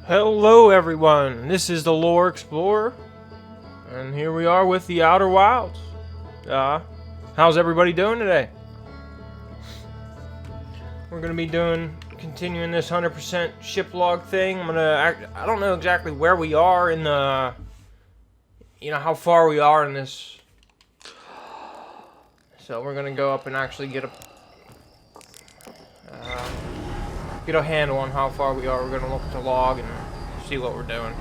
Hello everyone, this is the Lore Explorer, and here we are with the Outer Wilds. How's everybody doing today? We're going to be continuing this 100% ship log thing. I don't know exactly where we are in the, how far we are in this. So we're going to go up and actually get a handle on how far we are. We're going to look at the log and see what we're doing.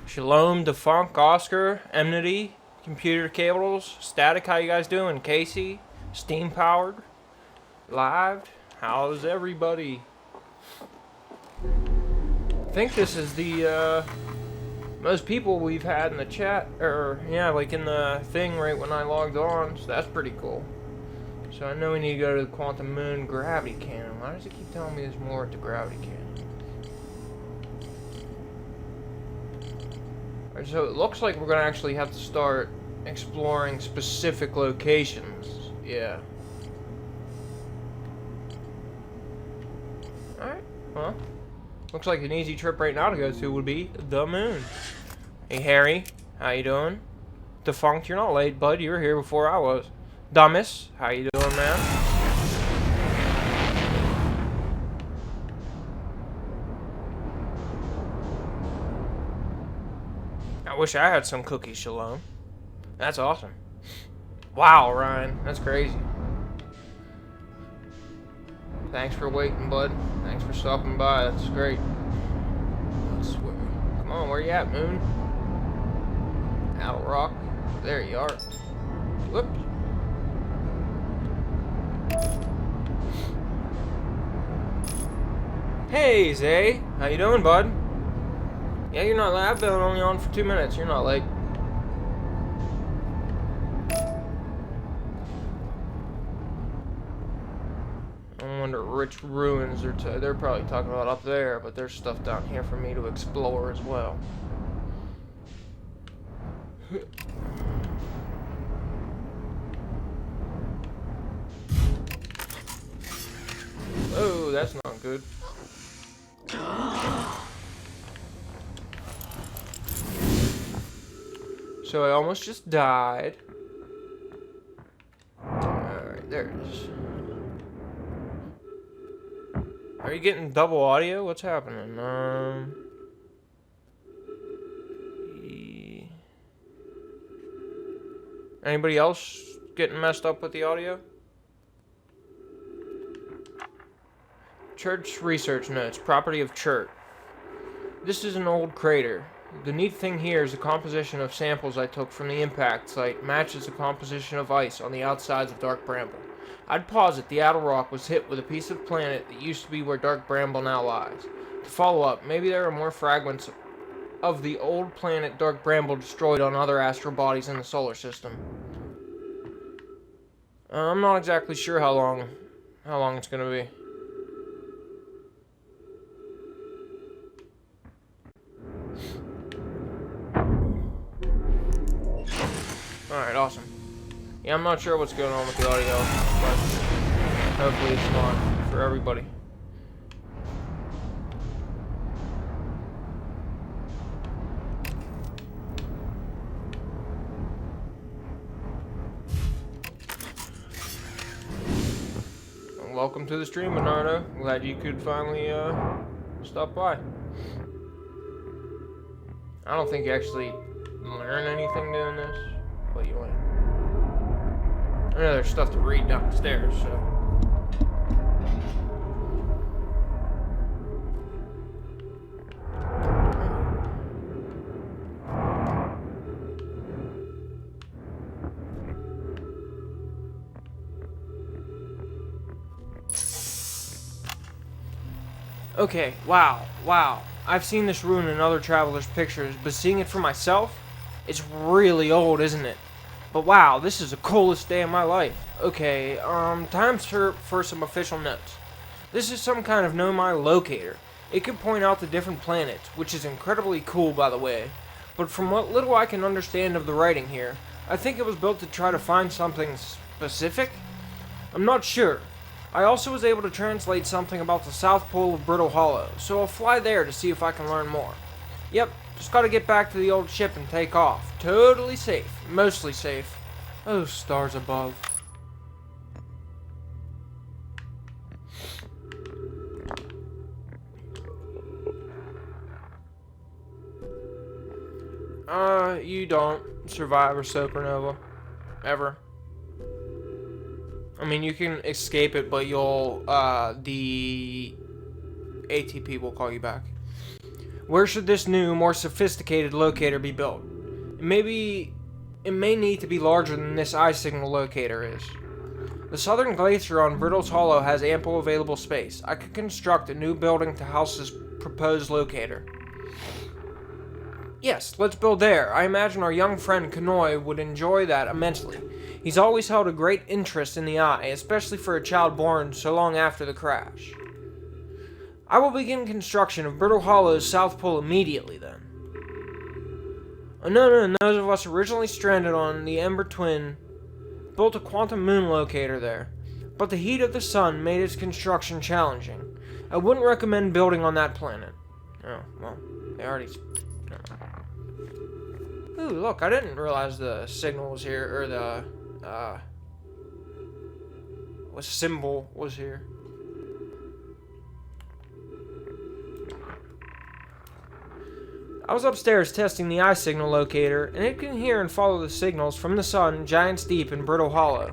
Shalom, Defunct, Oscar, Enmity, Computer Cables, Static, how you guys doing? Casey, Steam Powered, Live, how's everybody? I think this is the most people we've had in the chat, like in the thing right when I logged on, so that's pretty cool. So I know we need to go to the Quantum Moon Gravity Cannon. Why does it keep telling me there's more at the Gravity Cannon? Alright, so it looks like we're going to actually have to start exploring specific locations. Yeah. Alright, well. Looks like an easy trip right now to go to would be the moon. Hey Harry, how you doing? Defunct, you're not late, bud. You were here before I was. Dummus, how you doing, man? I wish I had some cookies, Shalom. That's awesome. Wow, Ryan, that's crazy. Thanks for waiting, bud. Thanks for stopping by. That's great. Come on, where you at, Moon? Owl Rock. There you are. Whoops. Hey, Zay. How you doing, bud? Yeah, you're not late. I've been only on for 2 minutes. You're not late. I wonder which ruins they're probably talking about up there, but there's stuff down here for me to explore as well. Oh, that's not good. So I almost just died. Alright, there it is. Are you getting double audio? What's happening? Anybody else getting messed up with the audio? Church research notes. Property of Church. This is an old crater. The neat thing here is the composition of samples I took from the impact site matches the composition of ice on the outsides of Dark Bramble. I'd posit the outer rock was hit with a piece of planet that used to be where Dark Bramble now lies. To follow up, maybe there are more fragments of the old planet Dark Bramble destroyed on other astral bodies in the solar system. I'm not exactly sure how long it's gonna be. Alright, awesome. Yeah, I'm not sure what's going on with the audio, but hopefully it's not for everybody. Well, welcome to the stream, Bernardo. Glad you could finally stop by. I don't think you actually learn anything doing this. But you learn. I know there's stuff to read downstairs, so. Okay, wow. I've seen this ruin in other travelers' pictures, but seeing it for myself, it's really old, isn't it? But wow, this is the coolest day of my life. Okay, time for some official notes. This is some kind of Nomai locator. It can point out the different planets, which is incredibly cool, by the way. But from what little I can understand of the writing here, I think it was built to try to find something specific? I'm not sure. I also was able to translate something about the South Pole of Brittle Hollow, so I'll fly there to see if I can learn more. Yep, just gotta get back to the old ship and take off. Totally safe. Mostly safe. Oh, stars above. You don't survive a supernova. Ever. I mean, you can escape it, but the ATP will call you back. Where should this new, more sophisticated locator be built? It may need to be larger than this eye signal locator is. The southern glacier on Brittle's Hollow has ample available space. I could construct a new building to house this proposed locator. Yes, let's build there. I imagine our young friend Nomai would enjoy that immensely. He's always held a great interest in the eye, especially for a child born so long after the crash. I will begin construction of Brittle Hollow's South Pole immediately, then. Oh, no, those of us originally stranded on the Ember Twin built a quantum moon locator there, but the heat of the sun made its construction challenging. I wouldn't recommend building on that planet. Oh, well, they already... Ooh, look, I didn't realize the signal was here, or the, symbol was here. I was upstairs testing the eye signal locator, and it can hear and follow the signals from the sun giants deep in Brittle Hollow.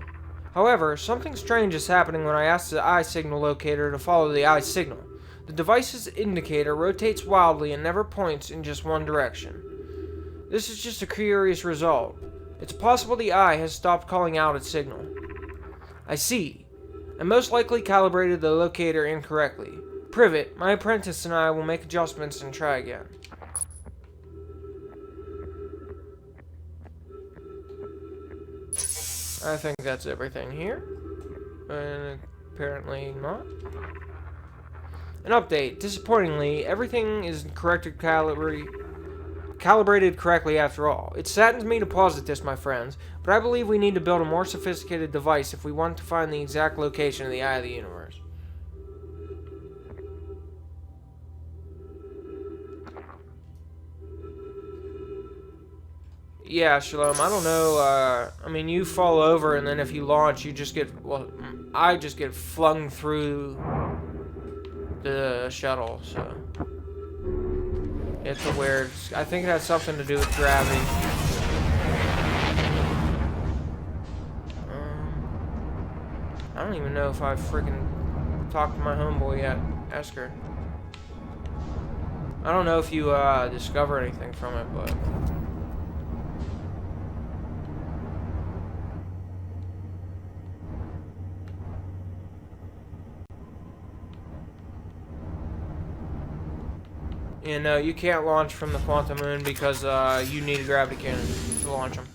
However, something strange is happening when I ask the eye signal locator to follow the eye signal. The device's indicator rotates wildly and never points in just one direction. This is just a curious result. It's possible the eye has stopped calling out its signal. I see. I most likely calibrated the locator incorrectly. Privet, my apprentice, and I will make adjustments and try again. I think that's everything here. And apparently not. An update. Disappointingly, everything is calibrated correctly after all. It saddens me to posit this, my friends, but I believe we need to build a more sophisticated device if we want to find the exact location of the eye of the universe. Yeah, Shalom, I don't know, I mean, you fall over, and then if you launch, you just get, well, I just get flung through the shuttle, so. It's a weird, I think it has something to do with gravity. I don't even know if I've freaking talked to my homeboy yet, Esker. I don't know if you, discover anything from it, but... You know, you can't launch from the quantum moon because you need a gravity cannon to launch them.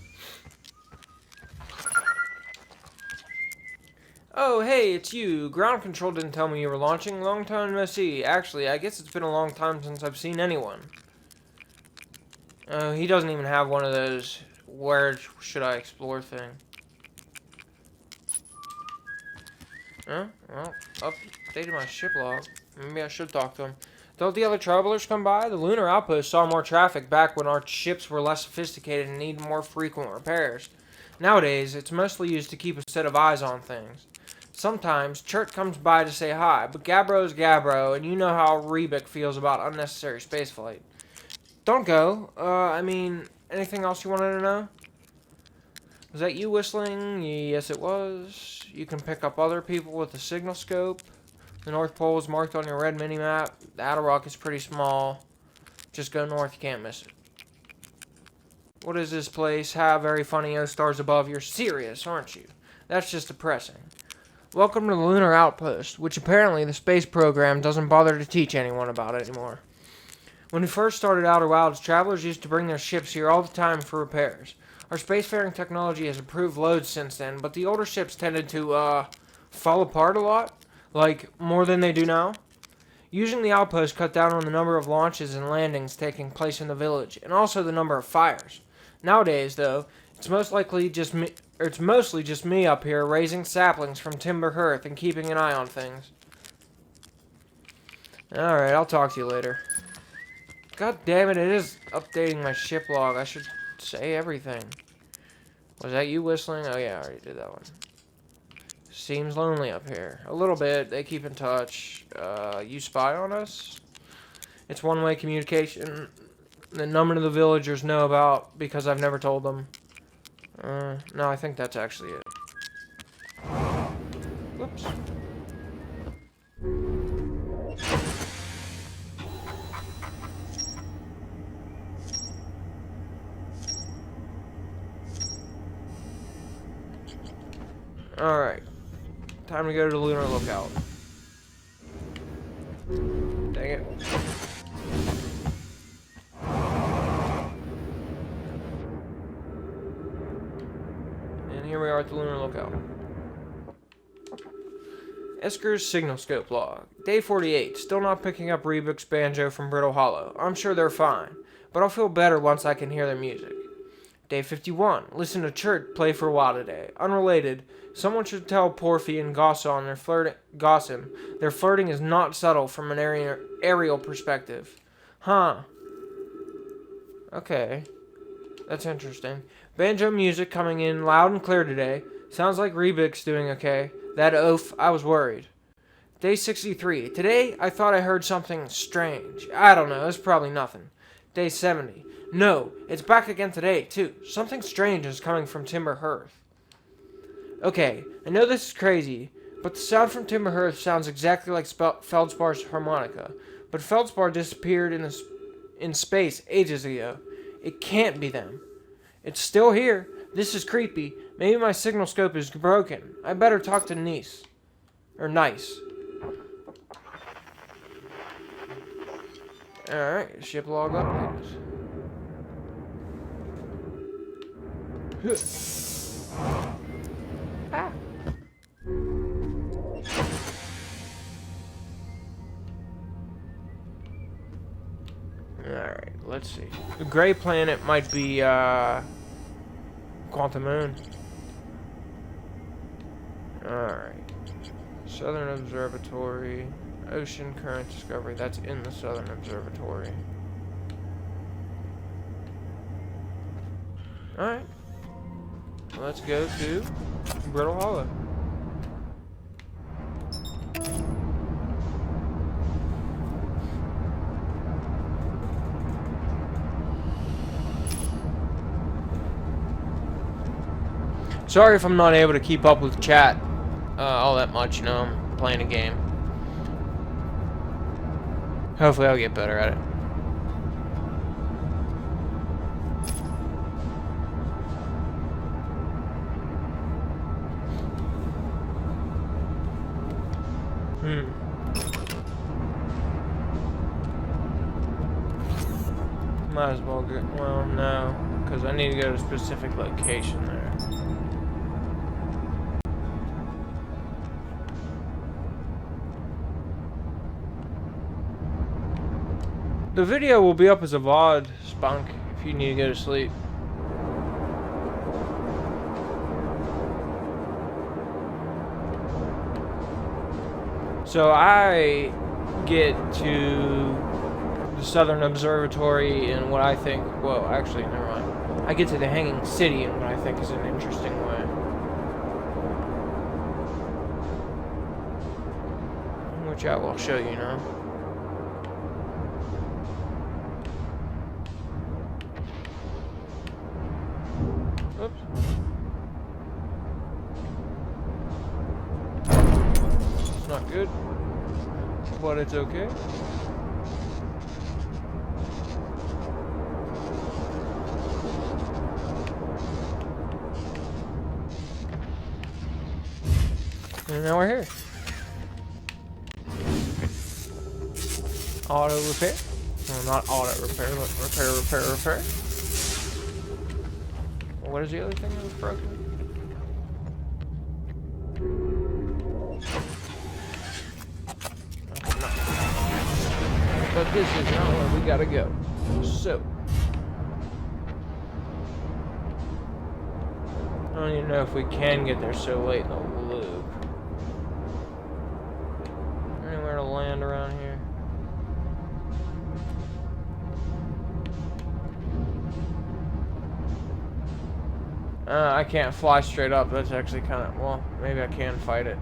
Oh, hey, it's you. Ground control didn't tell me you were launching. Long time no see. Actually, I guess it's been a long time since I've seen anyone. He doesn't even have one of those where should I explore thing. Huh? Well, updated my ship log. Maybe I should talk to him. Don't the other travelers come by? The lunar outpost saw more traffic back when our ships were less sophisticated and need more frequent repairs. Nowadays, it's mostly used to keep a set of eyes on things. Sometimes, Chert comes by to say hi, but Gabbro's Gabbro, and you know how Rebic feels about unnecessary spaceflight. Don't go. I mean, anything else you wanted to know? Was that you whistling? Yes, it was. You can pick up other people with the signal scope. The North Pole is marked on your red mini-map. The Adderrock is pretty small. Just go north, you can't miss it. What is this place? Ha, very funny, oh stars above. You're serious, aren't you? That's just depressing. Welcome to the Lunar Outpost, which apparently the space program doesn't bother to teach anyone about anymore. When we first started Outer Wilds, travelers used to bring their ships here all the time for repairs. Our spacefaring technology has improved loads since then, but the older ships tended to, fall apart a lot. Like, more than they do now. Using the outpost cut down on the number of launches and landings taking place in the village, and also the number of fires. Nowadays, though, It's mostly just me up here raising saplings from timber hearth and keeping an eye on things. Alright, I'll talk to you later. God damn it, it is updating my ship log. I should say everything. Was that you whistling? Oh yeah, I already did that one. Seems lonely up here. A little bit. They keep in touch. You spy on us? It's one-way communication that none of the villagers know about because I've never told them. No, I think that's actually it. Whoops. Alright. Time to go to the lunar lookout. Dang it. And here we are at the lunar lookout. Esker's signal scope log. Day 48. Still not picking up Reebok's banjo from Brittle Hollow. I'm sure they're fine, but I'll feel better once I can hear their music. Day 51. Listen to Chert play for a while today. Unrelated. Someone should tell Porphy and Gosson their flirting is not subtle from an aerial perspective. Huh. Okay. That's interesting. Banjo music coming in loud and clear today. Sounds like Reebok's doing okay. That oaf, I was worried. Day 63. Today, I thought I heard something strange. I don't know, it's probably nothing. Day 70. No, it's back again today, too. Something strange is coming from Timber Hearth. Okay, I know this is crazy, but the sound from Timber Hearth sounds exactly like Feldspar's harmonica. But Feldspar disappeared in space ages ago. It can't be them. It's still here. This is creepy. Maybe my signal scope is broken. I better talk to Nice. Or Nice. Alright, ship log updates. Ah. Alright, let's see. The gray planet might be, Quantum Moon. Alright. Southern Observatory. Ocean current discovery. That's in the Southern Observatory. Alright. Let's go to Brittle Hollow. Sorry if I'm not able to keep up with chat all that much, you know, I'm playing a game. Hopefully I'll get better at it. Might as well get, well, no, because I need to go to a specific location there. The video will be up as a VOD, Spunk, if you need to go to sleep. So I get to the Southern Observatory in what I think, well, actually, never mind. I get to the Hanging City in what I think is an interesting way. Which I will show you now. Oops. It's not good, but it's okay. And now we're here. Auto repair. Well, not auto repair, but repair. What is the other thing that was broken? Okay, no. But this is not where we gotta go. So. I don't even know if we can get there so late in the loop. Anywhere to land around here? I can't fly straight up. That's actually kind of... Well, maybe I can fight it.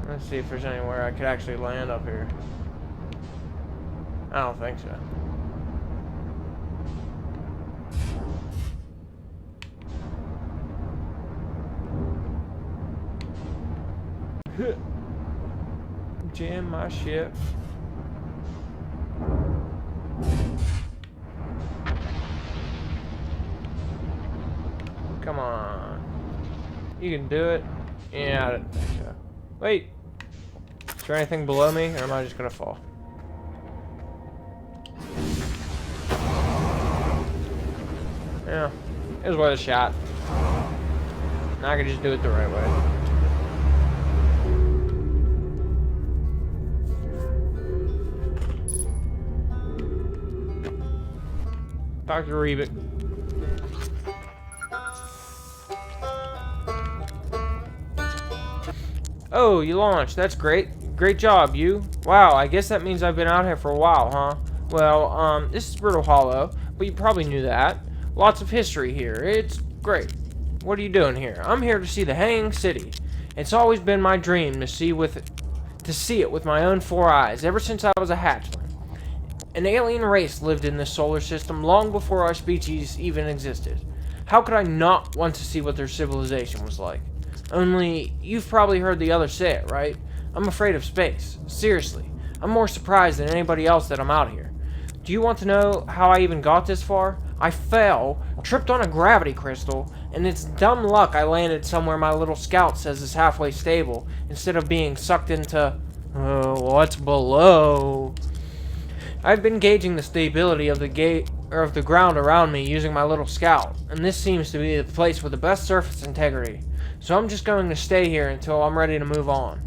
Let's see if there's anywhere I could actually land up here. I don't think so. Jam my ship. Come on. You can do it. Yeah, I didn't think so. Wait. Is there anything below me, or am I just gonna fall? Yeah. It was worth a shot. Now I can just do it the right way. Dr. Reebok. Oh, you launched. That's great. Great job, you. Wow, I guess that means I've been out here for a while, huh? Well, this is Brittle Hollow, but you probably knew that. Lots of history here. It's great. What are you doing here? I'm here to see the Hanging City. It's always been my dream to see it with my own 4 eyes, ever since I was a hatchling. An alien race lived in this solar system long before our species even existed. How could I not want to see what their civilization was like? Only, you've probably heard the others say it, right? I'm afraid of space. Seriously. I'm more surprised than anybody else that I'm out here. Do you want to know how I even got this far? I fell, tripped on a gravity crystal, and it's dumb luck I landed somewhere my little scout says is halfway stable, instead of being sucked into... what's below? I've been gauging the stability of the ground around me using my little scout, and this seems to be the place with the best surface integrity. So I'm just going to stay here until I'm ready to move on.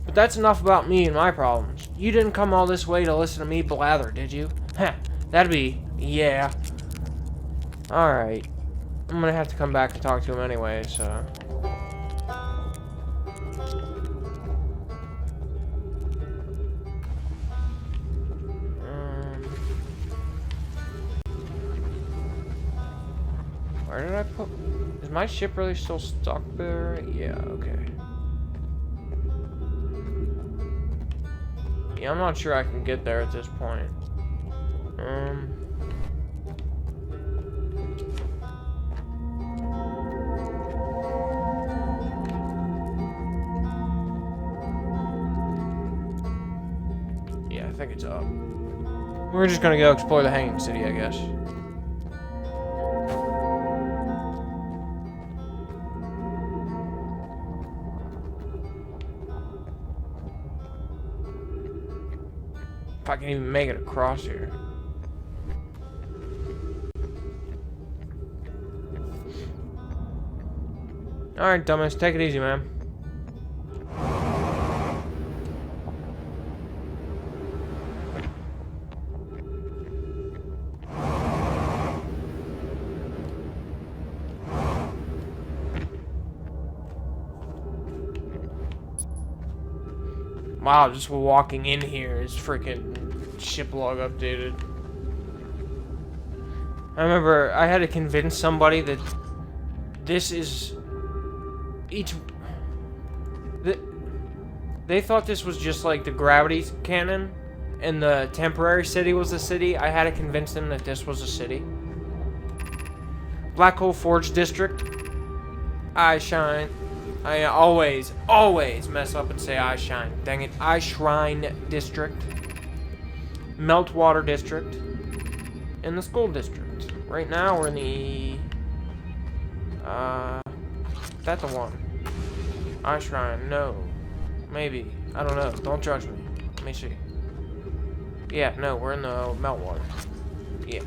But that's enough about me and my problems. You didn't come all this way to listen to me blather, did you? Heh, that'd be... yeah. Alright. I'm gonna have to come back and talk to him anyway, so... Where did I put... Is my ship really still stuck there? Yeah, okay. Yeah, I'm not sure I can get there at this point. Yeah, I think it's up. We're just gonna go explore the Hanging City, I guess. If I can even make it across here. Alright, dumbass, take it easy, man. Wow, just walking in here is freaking ship log updated. I remember I had to convince somebody that this is each... They thought this was just like the gravity cannon and the temporary city was the city. I had to convince them that this was a city. Black Hole Forge District. I shine. I always mess up and say I shine. Dang it. I Shrine District. Meltwater District. And the School District. Right now we're in the... That's the one. I Shrine. No. Maybe. I don't know. Don't judge me. Let me see. Yeah, no, we're in the Meltwater. Yeah.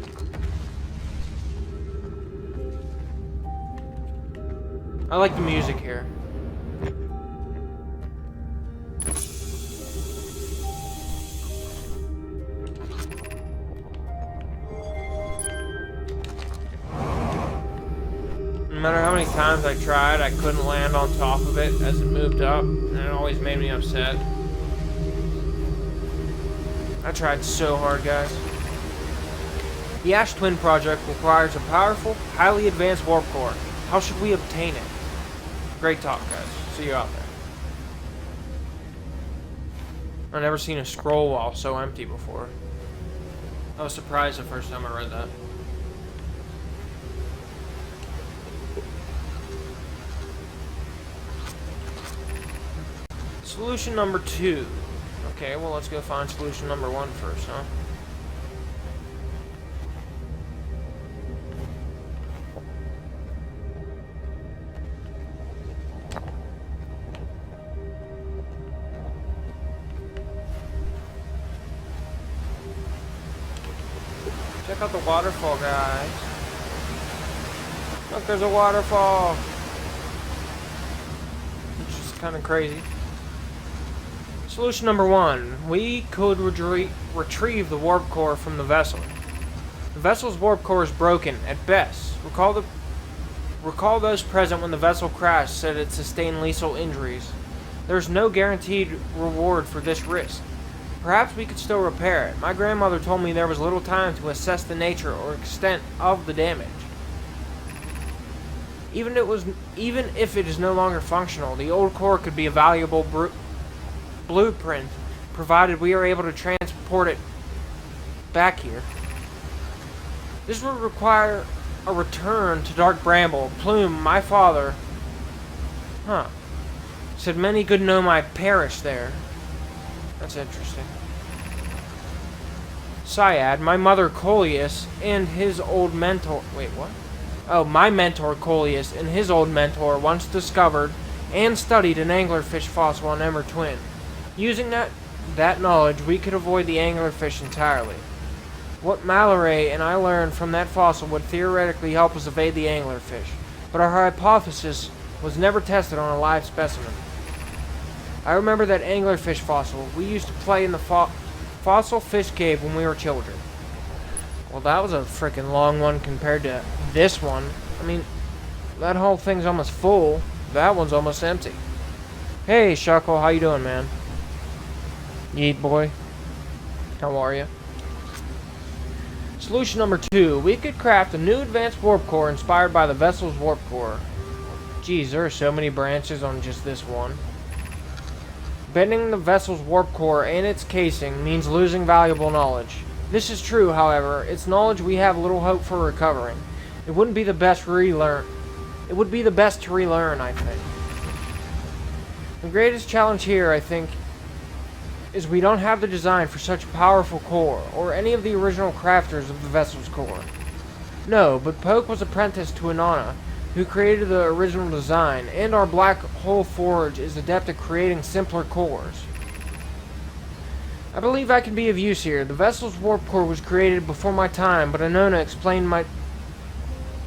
I like the music here. matter how many times I tried, I couldn't land on top of it as it moved up, and it always made me upset. I tried so hard, guys. The Ash Twin project requires a powerful, highly advanced warp core. How should we obtain it? Great talk, guys. See you out there. I've never seen a scroll wall so empty before. I was surprised the first time I read that. Solution number 2. Okay, well, let's go find solution number 1 first, huh? Check out the waterfall, guys. Look, there's a waterfall. It's just kind of crazy. Solution number 1. We could retrieve the warp core from the vessel. The vessel's warp core is broken, at best. Recall those present when the vessel crashed said it sustained lethal injuries. There's no guaranteed reward for this risk. Perhaps we could still repair it. My grandmother told me there was little time to assess the nature or extent of the damage. Even if it is no longer functional, the old core could be a valuable blueprint, provided we are able to transport it back here. This would require a return to Dark Bramble. Plume, my father, said many good Nomai perished there. That's interesting. Syad, my mother Coleus, and his old mentor... Wait, what? Oh, my mentor Coleus and his old mentor once discovered and studied an anglerfish fossil on Emmer Twin. Using that knowledge, we could avoid the anglerfish entirely. What Mallory and I learned from that fossil would theoretically help us evade the anglerfish, but our hypothesis was never tested on a live specimen. I remember that anglerfish fossil. We used to play in the fossil fish cave when we were children. Well, that was a freaking long one compared to this one. I mean, that whole thing's almost full. That one's almost empty. Hey, Shuckle, how you doing, man? Yeet boy. How are you? Solution number 2. We could craft a new advanced warp core inspired by the vessel's warp core. Geez, there are so many branches on just this one. Bending the vessel's warp core and its casing means losing valuable knowledge. This is true, however. It's knowledge we have little hope for recovering. It wouldn't be the best to relearn. It would be the best to relearn, I think. The greatest challenge here, I think, is we don't have the design for such a powerful core, or any of the original crafters of the vessel's core. No, but Poke was apprenticed to Inanna, who created the original design, and our Black Hole Forge is adept at creating simpler cores. I believe I can be of use here. The vessel's warp core was created before my time, but Inanna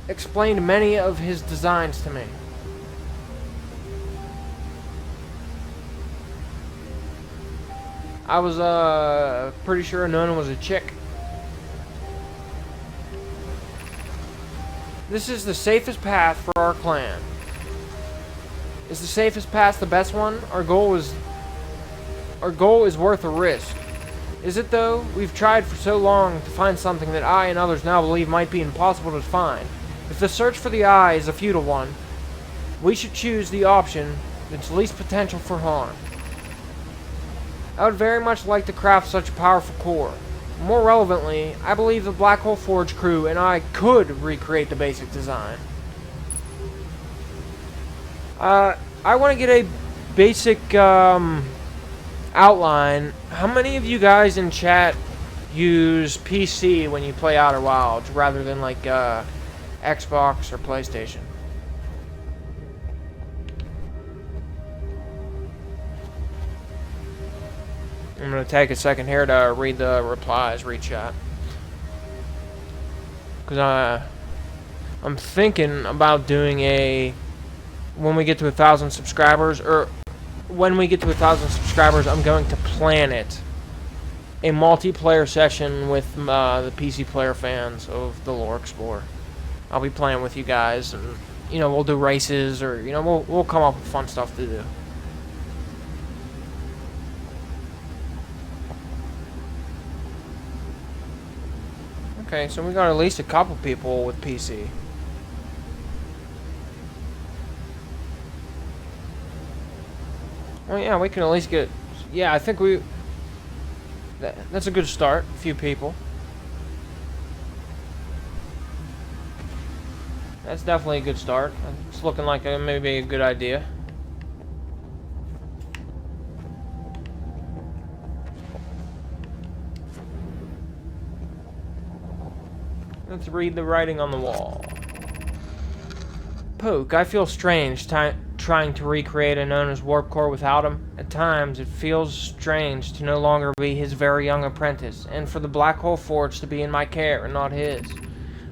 explained many of his designs to me. I was pretty sure Inanna was a chick. This is the safest path for our clan. Is the safest path the best one? Our goal is worth a risk. Is it though? We've tried for so long to find something that I and others now believe might be impossible to find. If the search for the eye is a futile one, we should choose the option that's least potential for harm. I would very much like to craft such a powerful core. More relevantly, I believe the Black Hole Forge crew and I could recreate the basic design. I want to get a basic outline. How many of you guys in chat use PC when you play Outer Wilds rather than like Xbox or PlayStation? I'm going to take a second here to read the replies, read chat. Because I'm thinking about doing when we get to 1,000 subscribers, or when we get to 1,000 subscribers, I'm going to plan it. A multiplayer session with the PC player fans of the Lore Explorer. I'll be playing with you guys, and you know, we'll do races, or, you know, we'll come up with fun stuff to do. Okay, so we got at least a couple people with PC. Well, yeah, we can at least get... Yeah, I think that's a good start. A few people. That's definitely a good start. It's looking like maybe a good idea. Let's read the writing on the wall. Poke, I feel strange trying to recreate a Nona's warp core without him. At times, it feels strange to no longer be his very young apprentice, and for the Black Hole Forge to be in my care and not his.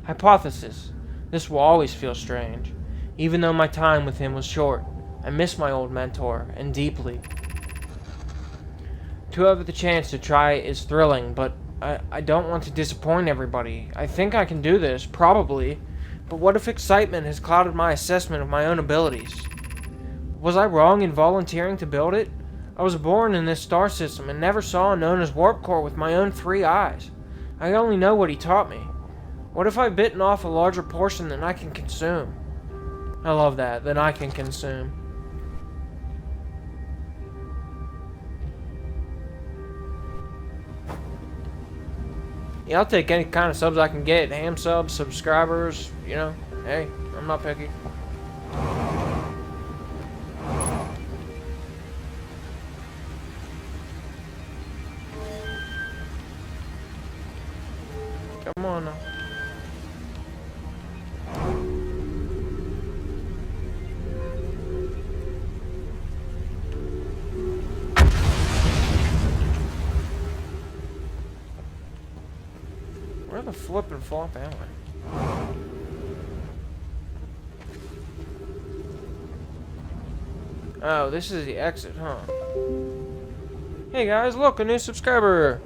Hypothesis. This will always feel strange, even though my time with him was short. I miss my old mentor, and deeply. To have the chance to try is thrilling, but I don't want to disappoint everybody. I think I can do this, probably, but what if excitement has clouded my assessment of my own abilities? Was I wrong in volunteering to build it? I was born in this star system and never saw Nona's warp core with my own 3 eyes. I only know what he taught me. What if I've bitten off a larger portion than I can consume? I love that I can consume. Yeah, I'll take any kind of subs I can get. Ham subs, subscribers, you know. Hey, I'm not picky. Come on now. Where the flippin' flop am I? Oh, this is the exit, huh? Hey guys, look, a new subscriber!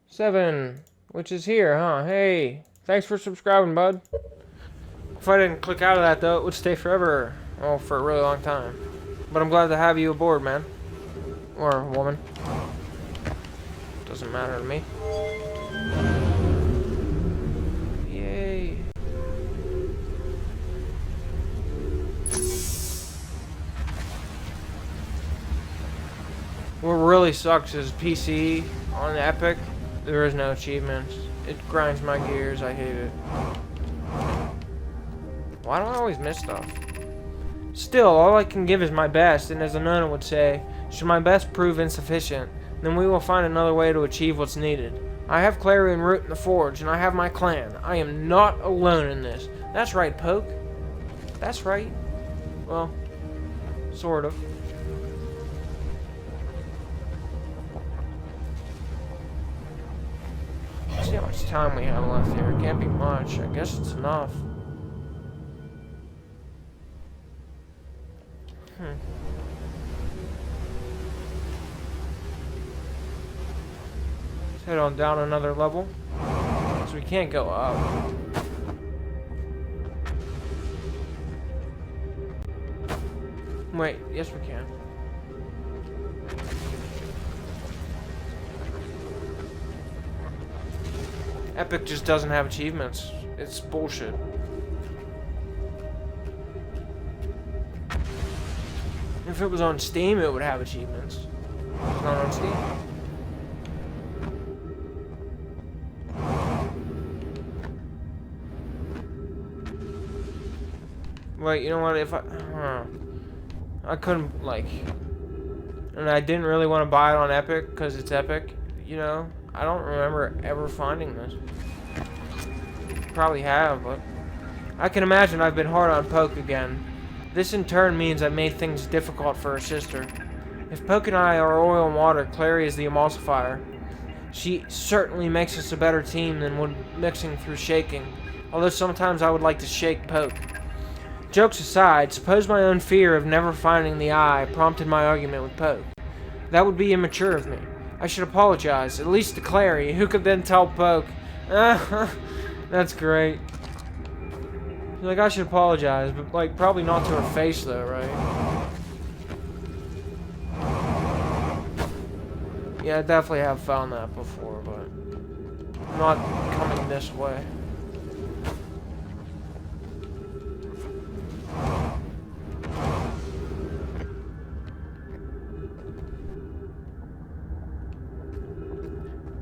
7, which is here, huh? Hey, thanks for subscribing, bud. If I didn't click out of that, though, it would stay forever. Oh, for a really long time. But I'm glad to have you aboard, man. Or woman. Doesn't matter to me. Yay. What really sucks is PC on Epic. There is no achievements. It grinds my gears. I hate it. Why do I always miss stuff? Still, all I can give is my best, and as Anona would say, should my best prove insufficient, then we will find another way to achieve what's needed. I have Clarion Root in the Forge, and I have my clan. I am not alone in this. That's right, Poke. That's right. Well, sort of. Let's see how much time we have left here. It can't be much. I guess it's enough. Let's head on down another level. Because we can't go up. Wait, yes we can. Epic just doesn't have achievements. It's bullshit. If it was on Steam, it would have achievements. It's not on Steam. Wait, you know what? If I couldn't, like, and I didn't really want to buy it on Epic because it's Epic, you know? I don't remember ever finding this. Probably have, but I can imagine I've been hard on Poke again. This in turn means I made things difficult for her sister. If Poke and I are oil and water, Clary is the emulsifier. She certainly makes us a better team than when mixing through shaking, although sometimes I would like to shake Poke. Jokes aside, suppose my own fear of never finding the eye prompted my argument with Poke. That would be immature of me. I should apologize, at least to Clary, who could then tell Poke. That's great. Like, I should apologize, but, like, probably not to her face, though, right? Yeah, I definitely have found that before, but not coming this way.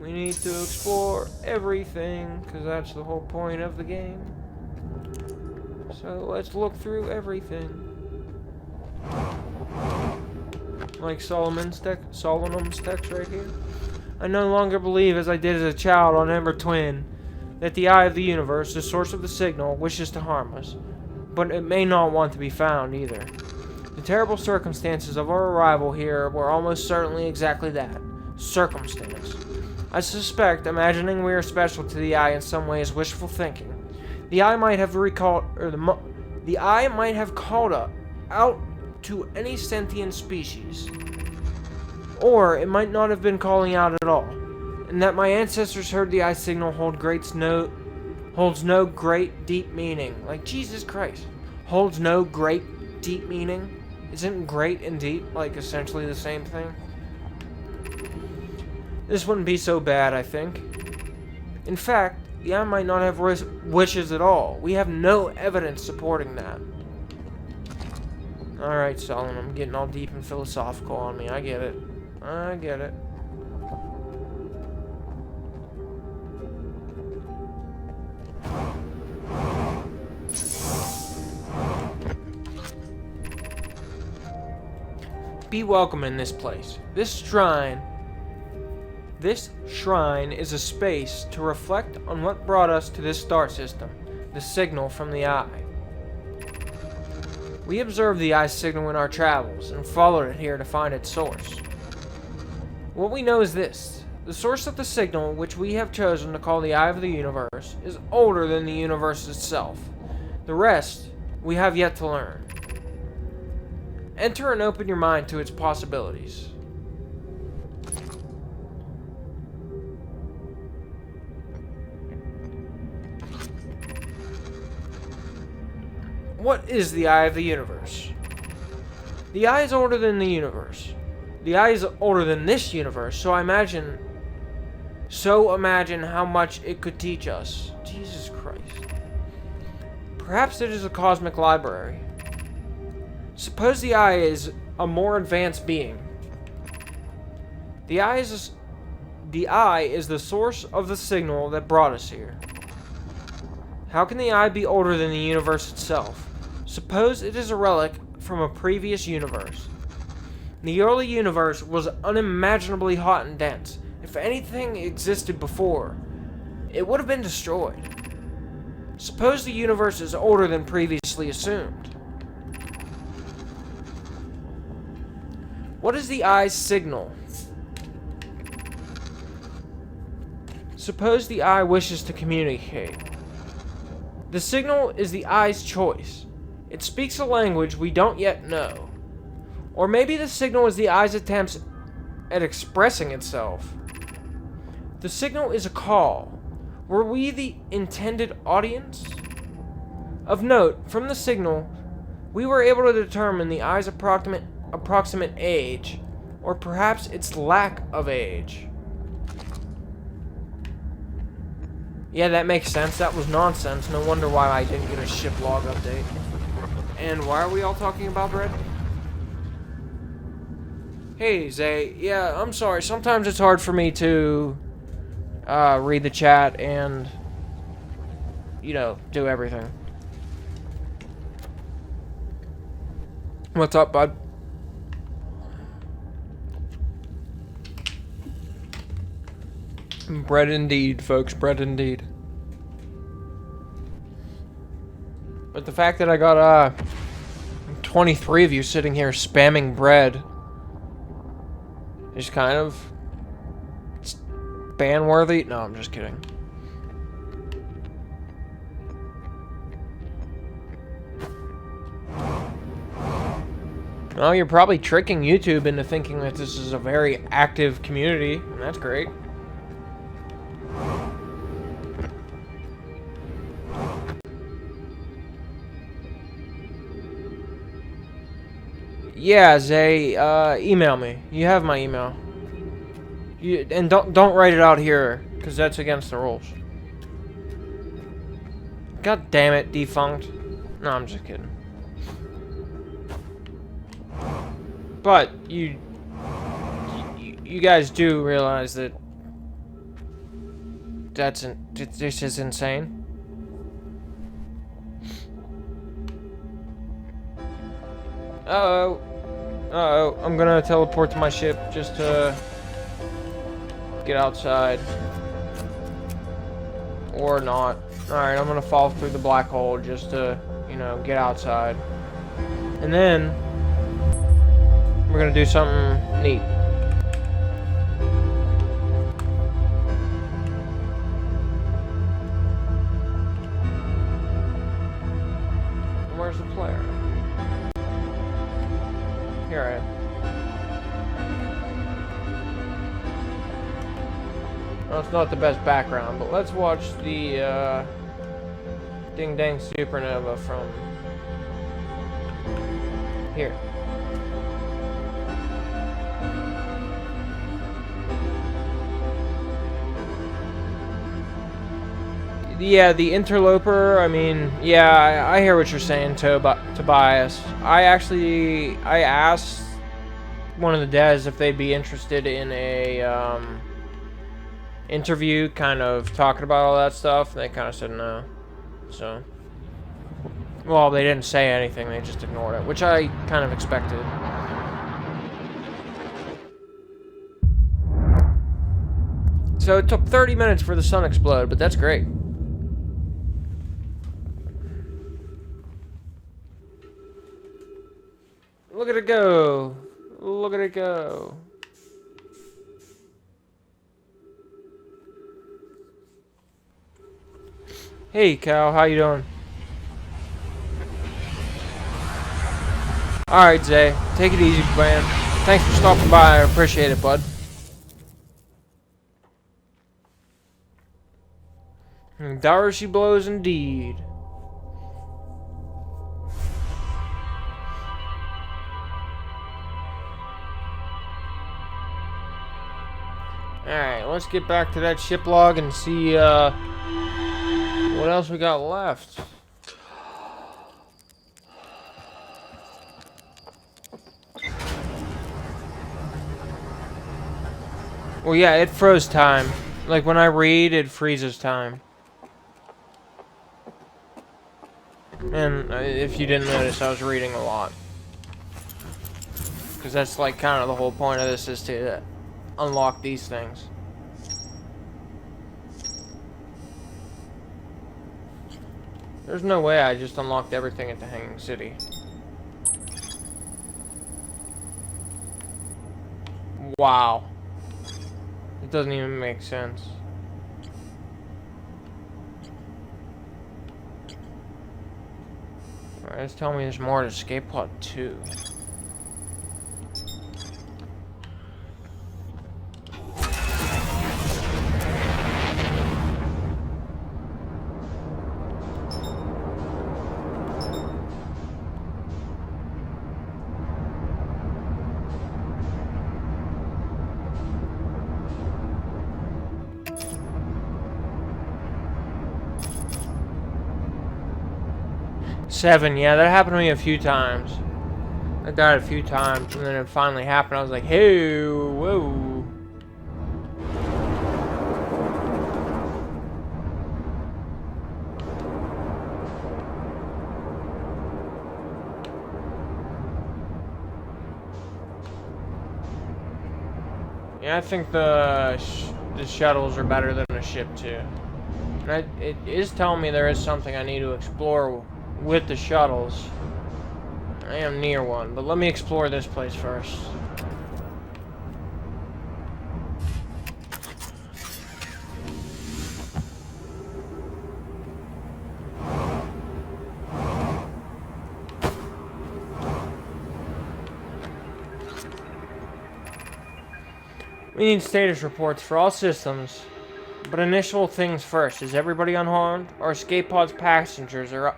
We need to explore everything, because that's the whole point of the game. So let's look through everything. Like Solomon's text right here. I no longer believe, as I did as a child on Ember Twin, that the eye of the universe, the source of the signal, wishes to harm us. But it may not want to be found either. The terrible circumstances of our arrival here were almost certainly exactly that. Circumstance. I suspect, imagining we are special to the eye in some way is wishful thinking. The eye might have the eye might have called out to any sentient species. Or it might not have been calling out at all. And that my ancestors heard the eye signal holds no great deep meaning. Like, Jesus Christ. Holds no great deep meaning? Isn't great and deep, like, essentially the same thing? This wouldn't be so bad, I think. In fact, the eye might not have wishes at all. We have no evidence supporting that. Alright, Solomon, I'm getting all deep and philosophical on me. I get it. I get it. Be welcome in this place. This shrine is a space to reflect on what brought us to this star system, the signal from the eye. We observed the eye signal in our travels and followed it here to find its source. What we know is this: the source of the signal, which we have chosen to call the eye of the universe, is older than the universe itself. The rest we have yet to learn. Enter and open your mind to its possibilities. What is the eye of the universe? The eye is older than the universe. The eye is older than this universe, so imagine how much it could teach us. Jesus Christ. Perhaps it is a cosmic library. Suppose the eye is a more advanced being. The eye is the source of the signal that brought us here. How can the eye be older than the universe itself? Suppose it is a relic from a previous universe. The early universe was unimaginably hot and dense. If anything existed before, it would have been destroyed. Suppose the universe is older than previously assumed. What is the eye's signal? Suppose the eye wishes to communicate. The signal is the eye's choice. It speaks a language we don't yet know. Or maybe the signal is the eye's attempts at expressing itself. The signal is a call. Were we the intended audience? Of note, from the signal, we were able to determine the eye's approximate age, or perhaps its lack of age. Yeah, that makes sense. That was nonsense. No wonder why I didn't get a ship log update. And why are we all talking about bread? Hey, Zay. Yeah, I'm sorry. Sometimes it's hard for me to read the chat and, do everything. What's up, bud? Bread indeed, folks. Bread indeed. But the fact that I got 23 of you sitting here spamming bread is kind of ban-worthy. No, I'm just kidding. Well, you're probably tricking YouTube into thinking that this is a very active community, and that's great. Yeah, Zay, email me. You have my email. And don't write it out here, because that's against the rules. God damn it, defunct. No, I'm just kidding. But you guys do realize that this is insane. Uh-oh. Uh-oh. I'm gonna teleport to my ship just to get outside. Or not. Alright, I'm gonna fall through the black hole just to, you know, get outside. And then we're gonna do something neat. Where's the player? Here I am. Well, it's not the best background, but let's watch the Ding Dang Supernova from here. Yeah, the interloper, I mean, yeah, I hear what you're saying, Tobias. I asked one of the devs if they'd be interested in a, interview, kind of talking about all that stuff, and they kind of said no. So, well, they didn't say anything, they just ignored it, which I kind of expected. So it took 30 minutes for the sun to explode, but that's great. Look at it go. Look at it go. Hey, Cal, how you doing? Alright, Zay. Take it easy, man. Thanks for stopping by. I appreciate it, bud. Dour she blows indeed. Alright, let's get back to that ship log and see what else we got left. Well, yeah, it froze time. Like, when I read, it freezes time. And if you didn't notice, I was reading a lot. Because that's, like, kind of the whole point of this, is to unlock these things. There's no way I just unlocked everything at the Hanging City. Wow. It doesn't even make sense. Alright, it's telling me there's more to Escape Pod 2. Seven, yeah, that happened to me a few times. I died a few times, and then it finally happened. I was like, hey, whoa. Yeah, I think the shuttles are better than a ship, too. And it is telling me there is something I need to explore with the shuttles. I am near one, but let me explore this place first. We need status reports for all systems, but initial things first. Is everybody unharmed? Our escape pod's passengers are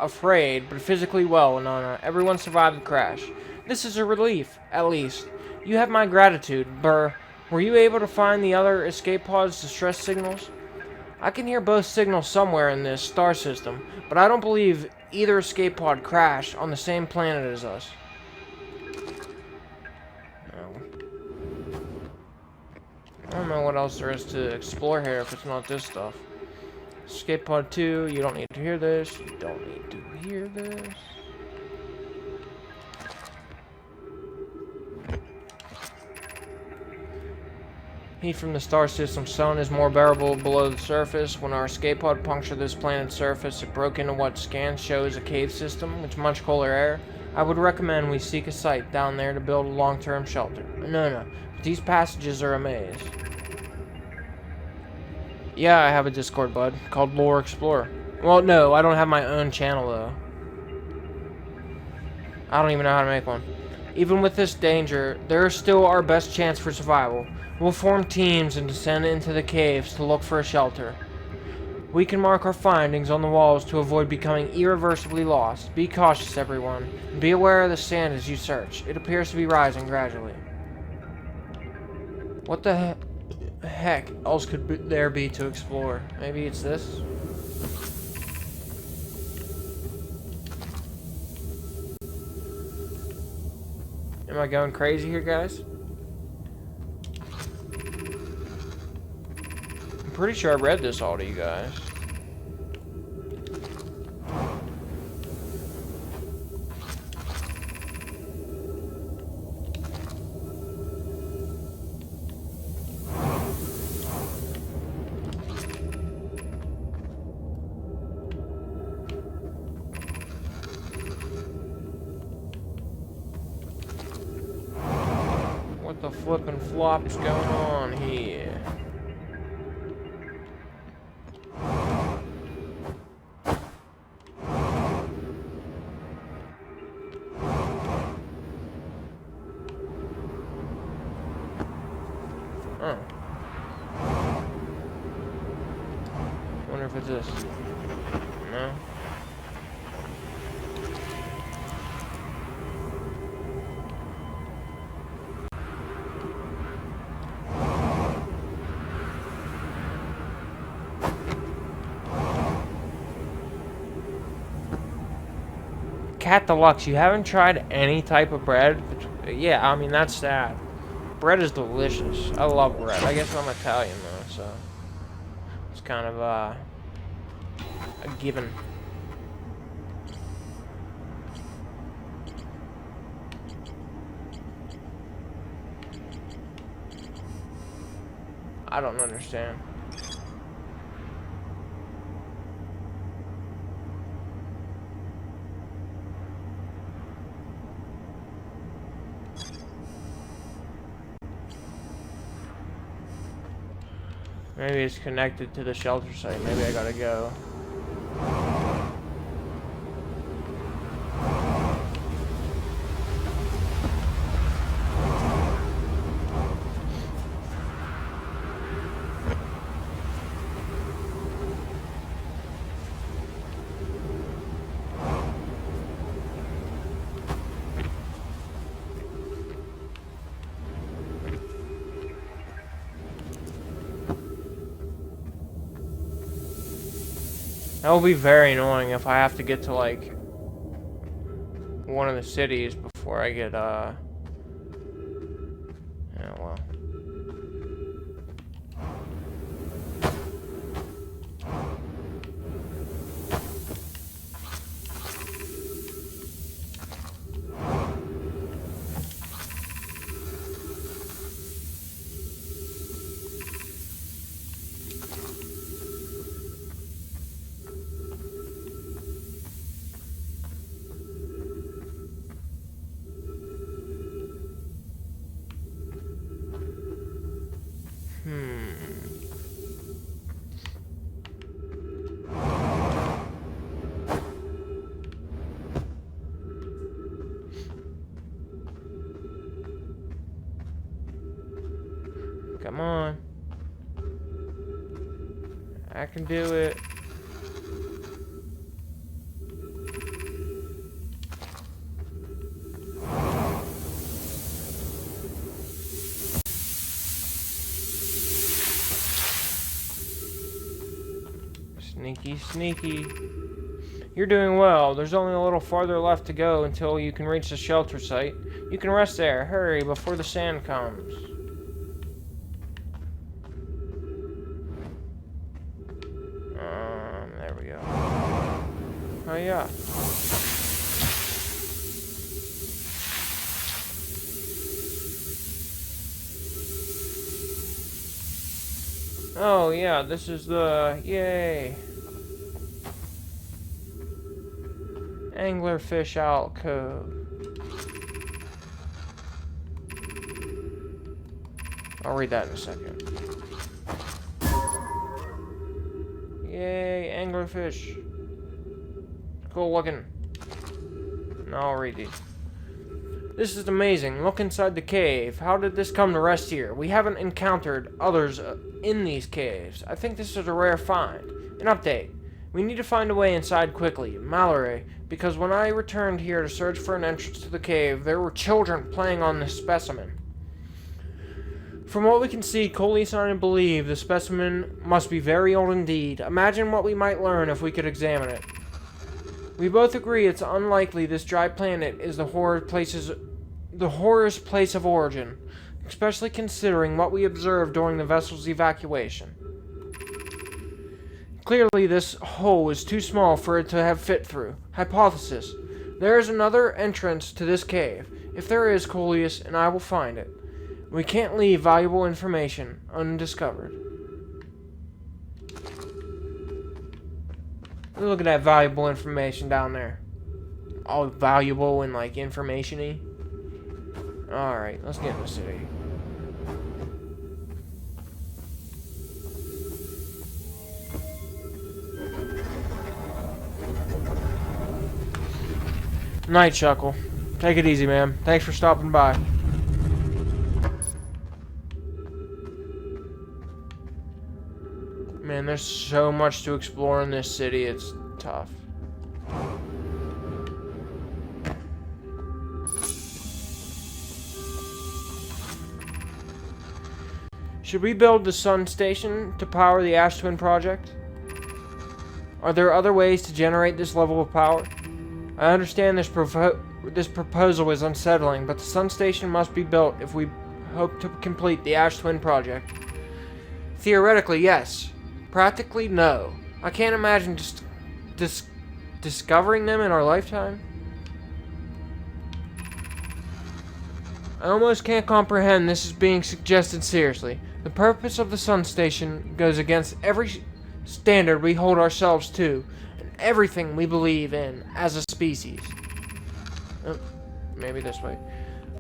afraid, but physically well, Nana. Everyone survived the crash. This is a relief, at least. You have my gratitude, Burr. Were you able to find the other escape pod's distress signals? I can hear both signals somewhere in this star system, but I don't believe either escape pod crashed on the same planet as us. No. I don't know what else there is to explore here if it's not this stuff. Escape pod 2, you don't need to hear this. You don't need to hear this. Heat from the star system's sun is more bearable below the surface. When our escape pod punctured this planet's surface, it broke into what scans show as a cave system with much colder air. I would recommend we seek a site down there to build a long-term shelter. No. These passages are a maze. Yeah, I have a Discord, bud, called Lore Explorer. Well, no, I don't have my own channel, though. I don't even know how to make one. Even with this danger, there is still our best chance for survival. We'll form teams and descend into the caves to look for a shelter. We can mark our findings on the walls to avoid becoming irreversibly lost. Be cautious, everyone. Be aware of the sand as you search. It appears to be rising gradually. What the heck else could there be to explore? Maybe it's this? Am I going crazy here, guys? I'm pretty sure I read this all to you guys. What the flippin' flop's going on here? Oh. Wonder if it's this. No. Cat Deluxe, you haven't tried any type of bread? Yeah, I mean, that's sad. Bread is delicious. I love bread. I guess I'm Italian, though, so it's kind of a given. I don't understand. Maybe it's connected to the shelter site. Maybe I gotta go. That will be very annoying if I have to get to, like, one of the cities before I get, yeah, well. Come on. I can do it. Sneaky, sneaky. You're doing well. There's only a little farther left to go until you can reach the shelter site. You can rest there. Hurry before the sand comes. There we go. Oh yeah. Oh yeah, this is the... Yay. Anglerfish alcove. I'll read that in a second. Yay, anglerfish. Cool looking. Now I'll read these. This is amazing. Look inside the cave. How did this come to rest here? We haven't encountered others in these caves. I think this is a rare find. An update. We need to find a way inside quickly. Mallory, because when I returned here to search for an entrance to the cave, there were children playing on this specimen. From what we can see, Colis and I believe the specimen must be very old indeed. Imagine what we might learn if we could examine it. We both agree it's unlikely this dry planet is the horror's place of origin, especially considering what we observed during the vessel's evacuation. Clearly, this hole is too small for it to have fit through. Hypothesis. There is another entrance to this cave. If there is, Coleus and I will find it. We can't leave valuable information undiscovered. Look at that valuable information down there. All valuable and, like, information-y. Alright, let's get in the city. Night, Chuckle. Take it easy, man. Thanks for stopping by. Man, there's so much to explore in this city, it's tough. Should we build the sun station to power the Ash Twin project? Are there other ways to generate this level of power? I understand this proposal is unsettling, but the sun station must be built if we hope to complete the Ash Twin project. Theoretically, yes. Practically, no. I can't imagine just discovering them in our lifetime. I almost can't comprehend this is being suggested seriously. The purpose of the sun station goes against every standard we hold ourselves to, and everything we believe in as a species. Maybe this way.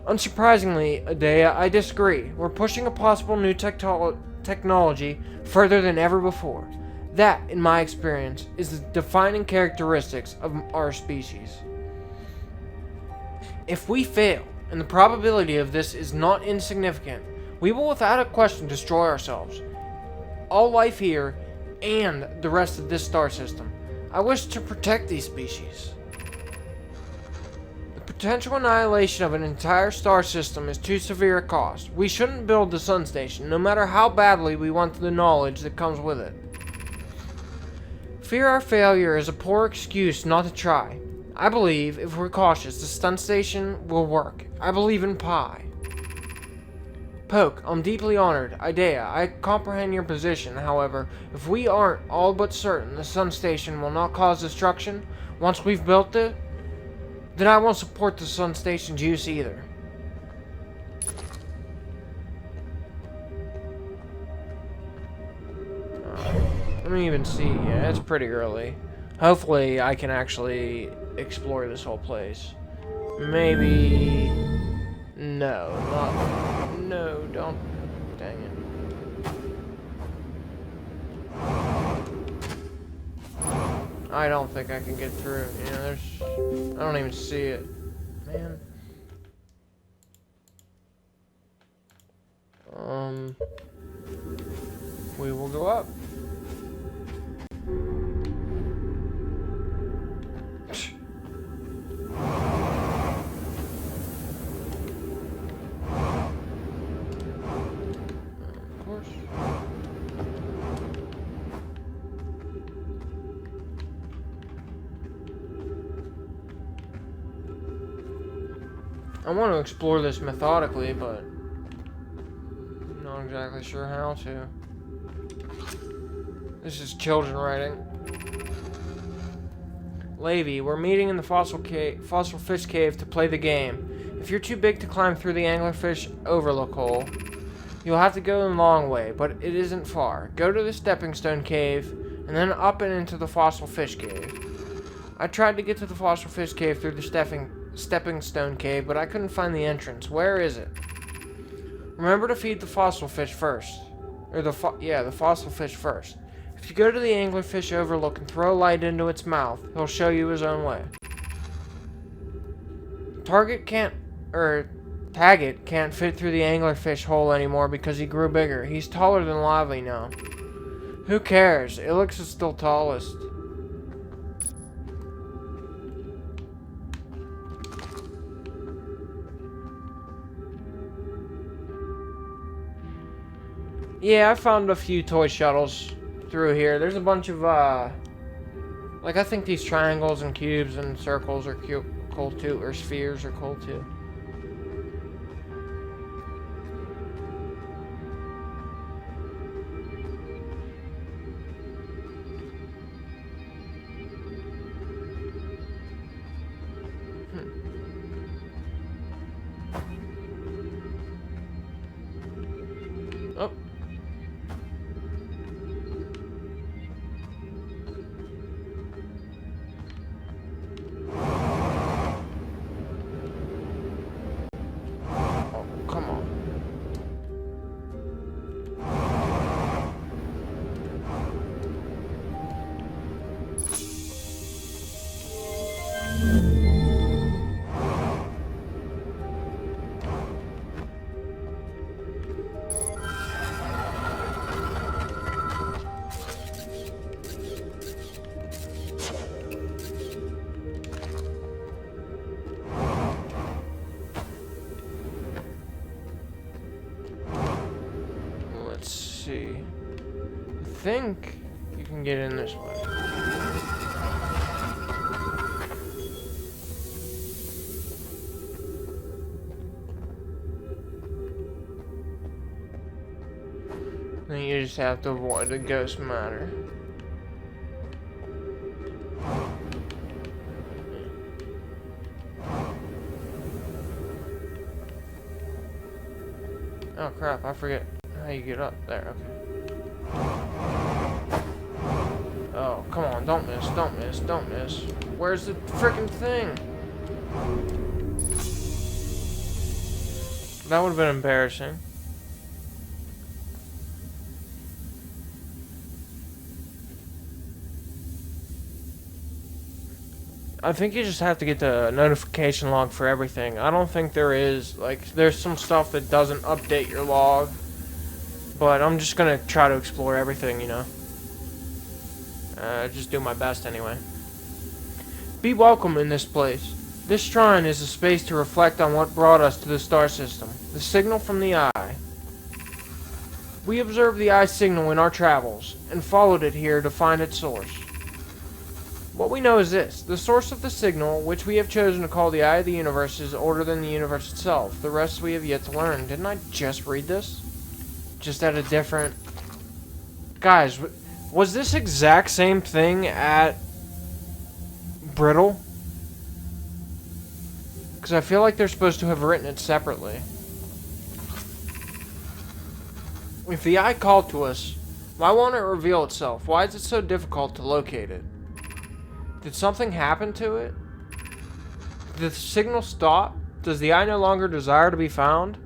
Unsurprisingly, Adea, I disagree. We're pushing a possible new technology further than ever before. That, in my experience, is the defining characteristics of our species. If we fail, and the probability of this is not insignificant, we will without a question destroy ourselves, all life here, and the rest of this star system. I wish to protect these species. The potential annihilation of an entire star system is too severe a cost. We shouldn't build the sun station, no matter how badly we want the knowledge that comes with it. Fear our failure is a poor excuse not to try. I believe, if we're cautious, the sun station will work. I believe in Pi. Poke, I'm deeply honored. Idea, I comprehend your position. However, if we aren't all but certain the sun station will not cause destruction once we've built it, then I won't support the sun station's use either. Let me even see. Yeah, it's pretty early. Hopefully, I can actually explore this whole place. Maybe... No, not... No, don't... Dang it. I don't think I can get through. You know, there's... I don't even see it. Man. We will go up. I want to explore this methodically, but I'm not exactly sure how to. This is children writing. Levy, we're meeting in the fossil fish cave to play the game. If you're too big to climb through the anglerfish overlook hole, you'll have to go the long way, but it isn't far. Go to the stepping stone cave, and then up and into the fossil fish cave. I tried to get to the fossil fish cave through the stepping stone cave, but I couldn't find the entrance. Where is it? Remember to feed the fossil fish first. Or the fossil fish first. If you go to the anglerfish overlook and throw light into its mouth, he'll show you his own way. Taggart can't fit through the anglerfish hole anymore because he grew bigger. He's taller than Lively now. Who cares? Ilex is still tallest. Yeah, I found a few toy shuttles through here. There's a bunch of, like, I think these triangles and cubes and circles are cool too, or spheres are cool too. Oh. Come on. Let's see. I think you can get in this way. Then you just have to avoid the ghost matter. Oh crap, I forget how you get up there. Okay. Oh, come on, don't miss, don't miss, don't miss. Where's the frickin' thing? That would have been embarrassing. I think you just have to get the notification log for everything. I don't think there is, like, there's some stuff that doesn't update your log. But I'm just gonna try to explore everything, you know. Just do my best anyway. Be welcome in this place. This shrine is a space to reflect on what brought us to the star system. The signal from the eye. We observed the eye signal in our travels, and followed it here to find its source. What we know is this. The source of the signal, which we have chosen to call the eye of the universe, is older than the universe itself. The rest we have yet to learn. Didn't I just read this? Just at a different... Guys, was this exact same thing at Brittle? Because I feel like they're supposed to have written it separately. If the eye called to us, why won't it reveal itself? Why is it so difficult to locate it? Did something happen to it? Did the signal stop? Does the eye no longer desire to be found?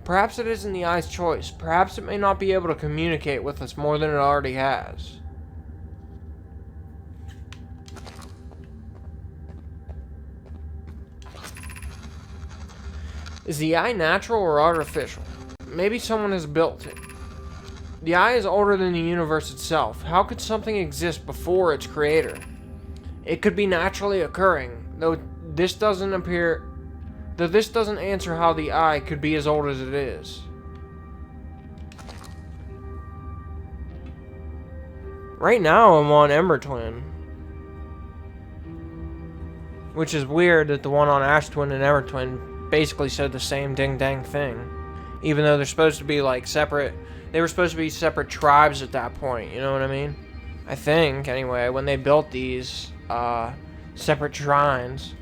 Perhaps it isn't the eye's choice. Perhaps it may not be able to communicate with us more than it already has. Is the eye natural or artificial? Maybe someone has built it. The eye is older than the universe itself. How could something exist before its creator? It could be naturally occurring, though this doesn't answer how the eye could be as old as it is. Right now I'm on Ember Twin. Which is weird that the one on Ash Twin and Ever Twin basically said the same ding dang thing. Even though they're supposed to be like separate. They were supposed to be separate tribes at that point, you know what I mean? I think, anyway, when they built these separate shrines.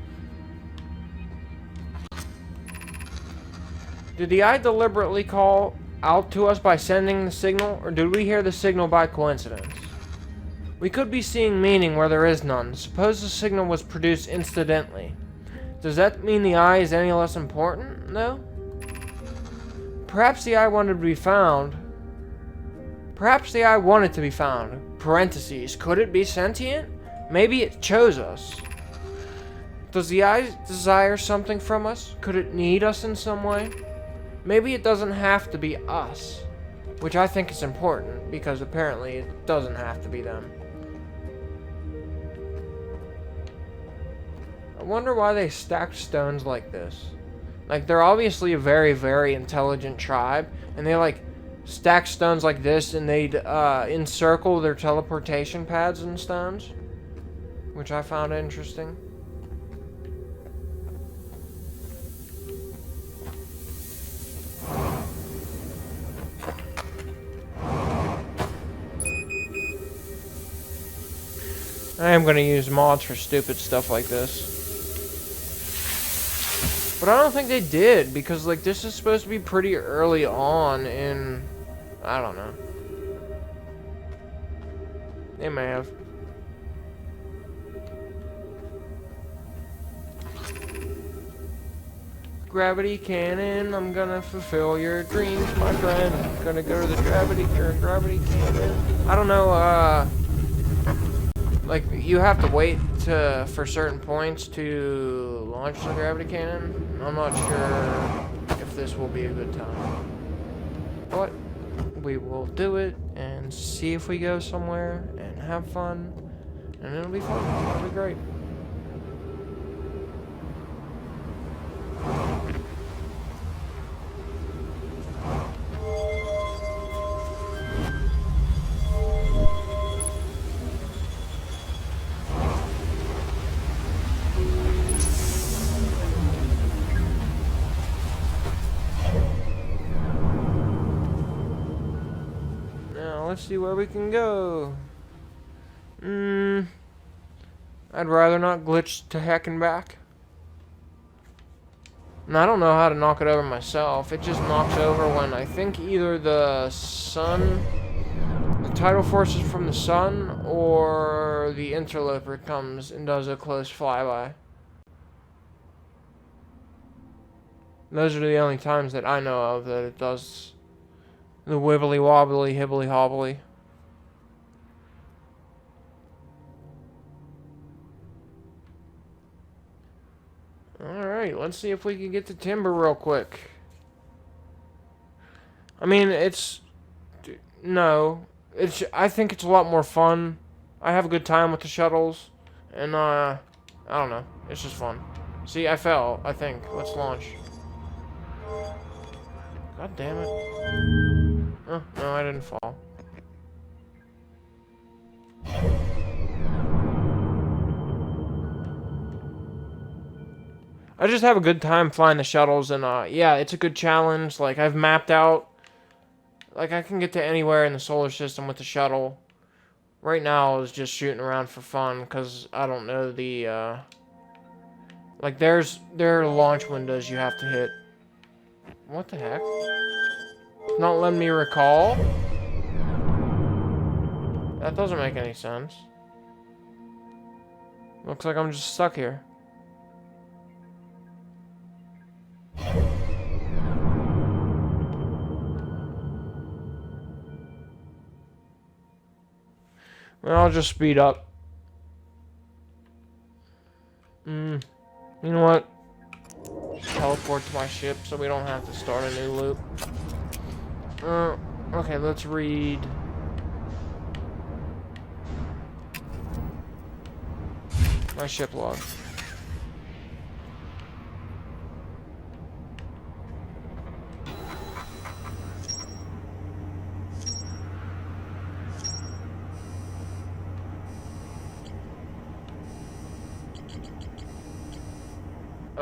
Did the eye deliberately call out to us by sending the signal, or did we hear the signal by coincidence? We could be seeing meaning where there is none. Suppose the signal was produced incidentally. Does that mean the eye is any less important, though? Perhaps the eye wanted to be found. Perhaps the eye wanted to be found. Parentheses. Could it be sentient? Maybe it chose us. Does the eye desire something from us? Could it need us in some way? Maybe it doesn't have to be us. Which I think is important, because apparently it doesn't have to be them. I wonder why they stacked stones like this. Like, they're obviously a very, very intelligent tribe, and they, like, stack stones like this, and they'd encircle their teleportation pads and stones, which I found interesting. I am going to use mods for stupid stuff like this. But I don't think they did, because, like, this is supposed to be pretty early on in... I don't know. They may have. Gravity cannon, I'm gonna fulfill your dreams, my friend. I'm gonna go to the gravity cannon. I don't know, like, you have to wait for certain points to launch the gravity cannon. I'm not sure if this will be a good time. But we will do it and see if we go somewhere and have fun. And it'll be fun. It'll be great. Let's see where we can go. I'd rather not glitch to heck and back. And I don't know how to knock it over myself. It just knocks over when I think either the sun, the tidal forces from the sun, or the interloper comes and does a close flyby. Those are the only times that I know of that it does the wibbly wobbly, hibbly hobbly. Alright, let's see if we can get to Timber real quick. I mean, I think it's a lot more fun. I have a good time with the shuttles. And, I don't know. It's just fun. See, I fell, I think. Let's launch. God damn it. Oh, no, I didn't fall. I just have a good time flying the shuttles, and yeah, it's a good challenge. Like, I've mapped out, like, I can get to anywhere in the solar system with the shuttle. Right now, I was just shooting around for fun, because I don't know the, like, there are launch windows you have to hit. What the heck? It's not letting me recall? That doesn't make any sense. Looks like I'm just stuck here. Well, I'll just speed up. You know what? Teleport to my ship so we don't have to start a new loop. Okay, let's read. My ship log.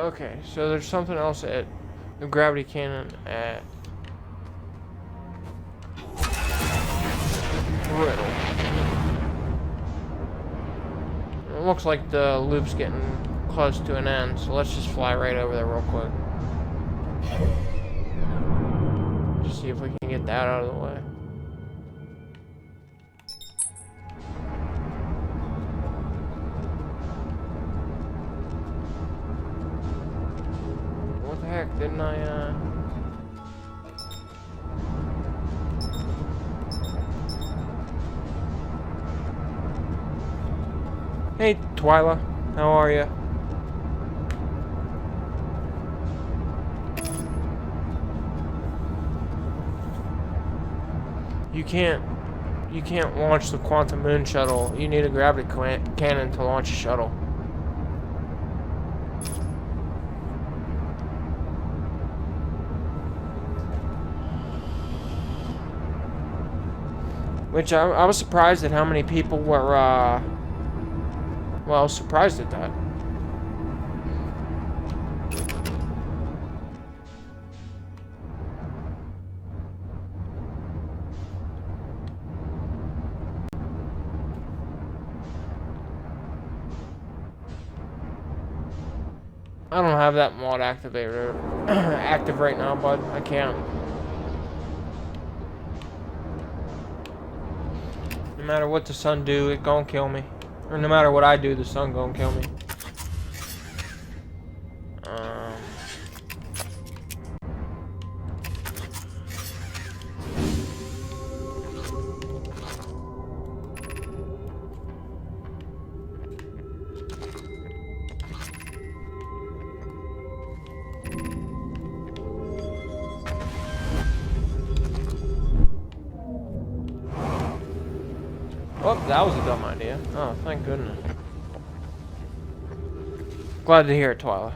Okay, so there's something else at the gravity cannon at Brittle. It looks like the loop's getting close to an end, so let's just fly right over there real quick. Just see if we can get that out of the way. What the heck, didn't I, Hey, Twyla. How are you? You can't launch the Quantum Moon shuttle. You need a gravity cannon to launch a shuttle. Which I was surprised at how many people were, well, I was surprised at that. I don't have that mod activator active right now, bud. I can't. No matter what the sun do, it gon' kill me. Or no matter what I do, the sun gon' kill me. Oh, that was a dumb idea. Oh, thank goodness. Glad to hear it, Twyla.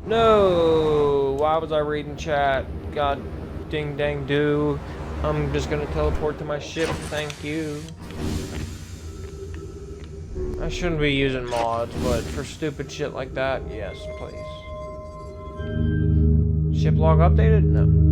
No! Why was I reading chat? God ding dang do. I'm just gonna teleport to my ship, thank you. I shouldn't be using mods, but for stupid shit like that, yes, please. Ship log updated? No.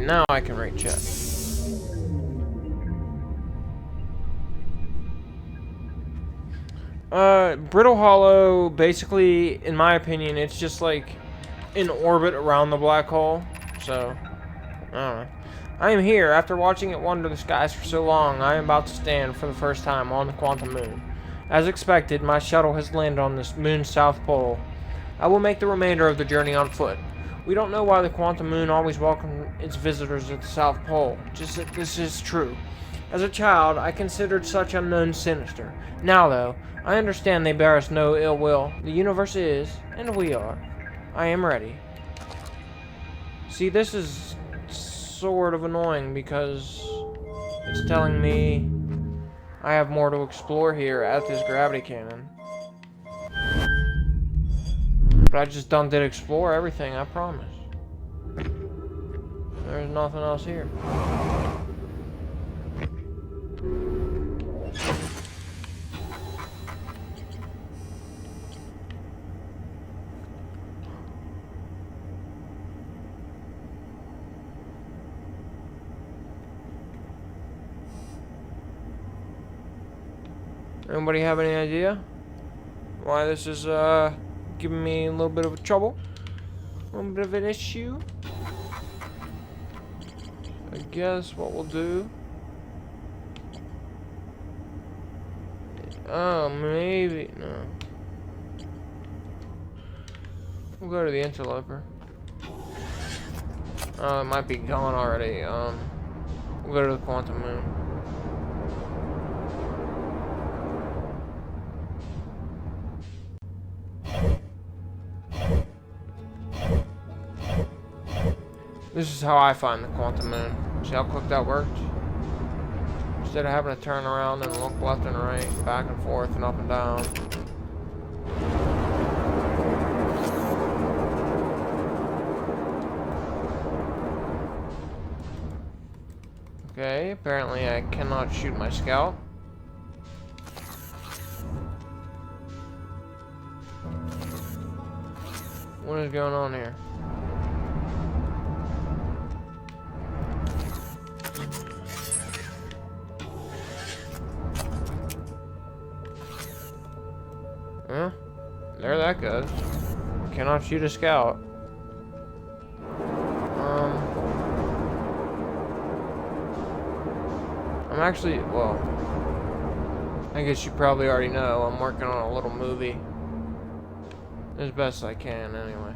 Now I can read chat. Brittle Hollow, basically, in my opinion, it's just like in orbit around the black hole. So, I don't know. I am here. After watching it wander the skies for so long, I am about to stand for the first time on the Quantum Moon. As expected, my shuttle has landed on this moon's south pole. I will make the remainder of the journey on foot. We don't know why the Quantum Moon always welcomes its visitors at the South Pole, just that this is true. As a child, I considered such unknowns sinister. Now, though, I understand they bear us no ill will. The universe is, and we are. I am ready. See, this is sort of annoying because it's telling me I have more to explore here at this gravity cannon. But I just did explore everything, I promise. There's nothing else here. Anybody have any idea why this is, giving me a little bit of trouble? A little bit of an issue? I guess what we'll do... Oh, maybe... No. We'll go to the interloper. Oh, it might be gone already. We'll go to the Quantum Moon. This is how I find the Quantum Moon. See how quick that worked? Instead of having to turn around and look left and right, back and forth and up and down. Okay, apparently I cannot shoot my scout. What is going on here? Well, there that goes. Cannot shoot a scout. I'm actually, well, I guess you probably already know, I'm working on a little movie. As best I can, anyway.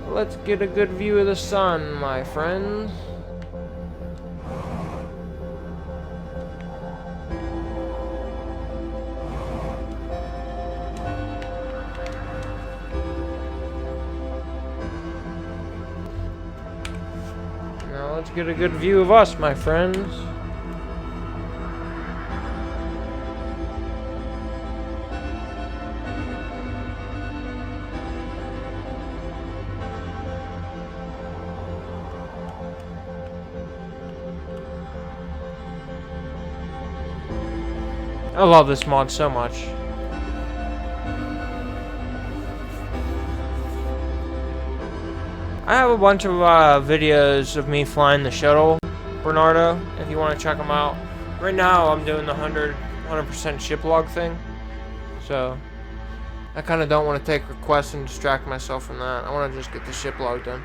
Let's get a good view of the sun, my friends. Now let's get a good view of us, my friends. I love this mod so much. I have a bunch of videos of me flying the shuttle, Bernardo, if you want to check them out. Right now, I'm doing the 100% ship log thing. So, I kind of don't want to take requests and distract myself from that. I want to just get the ship log done.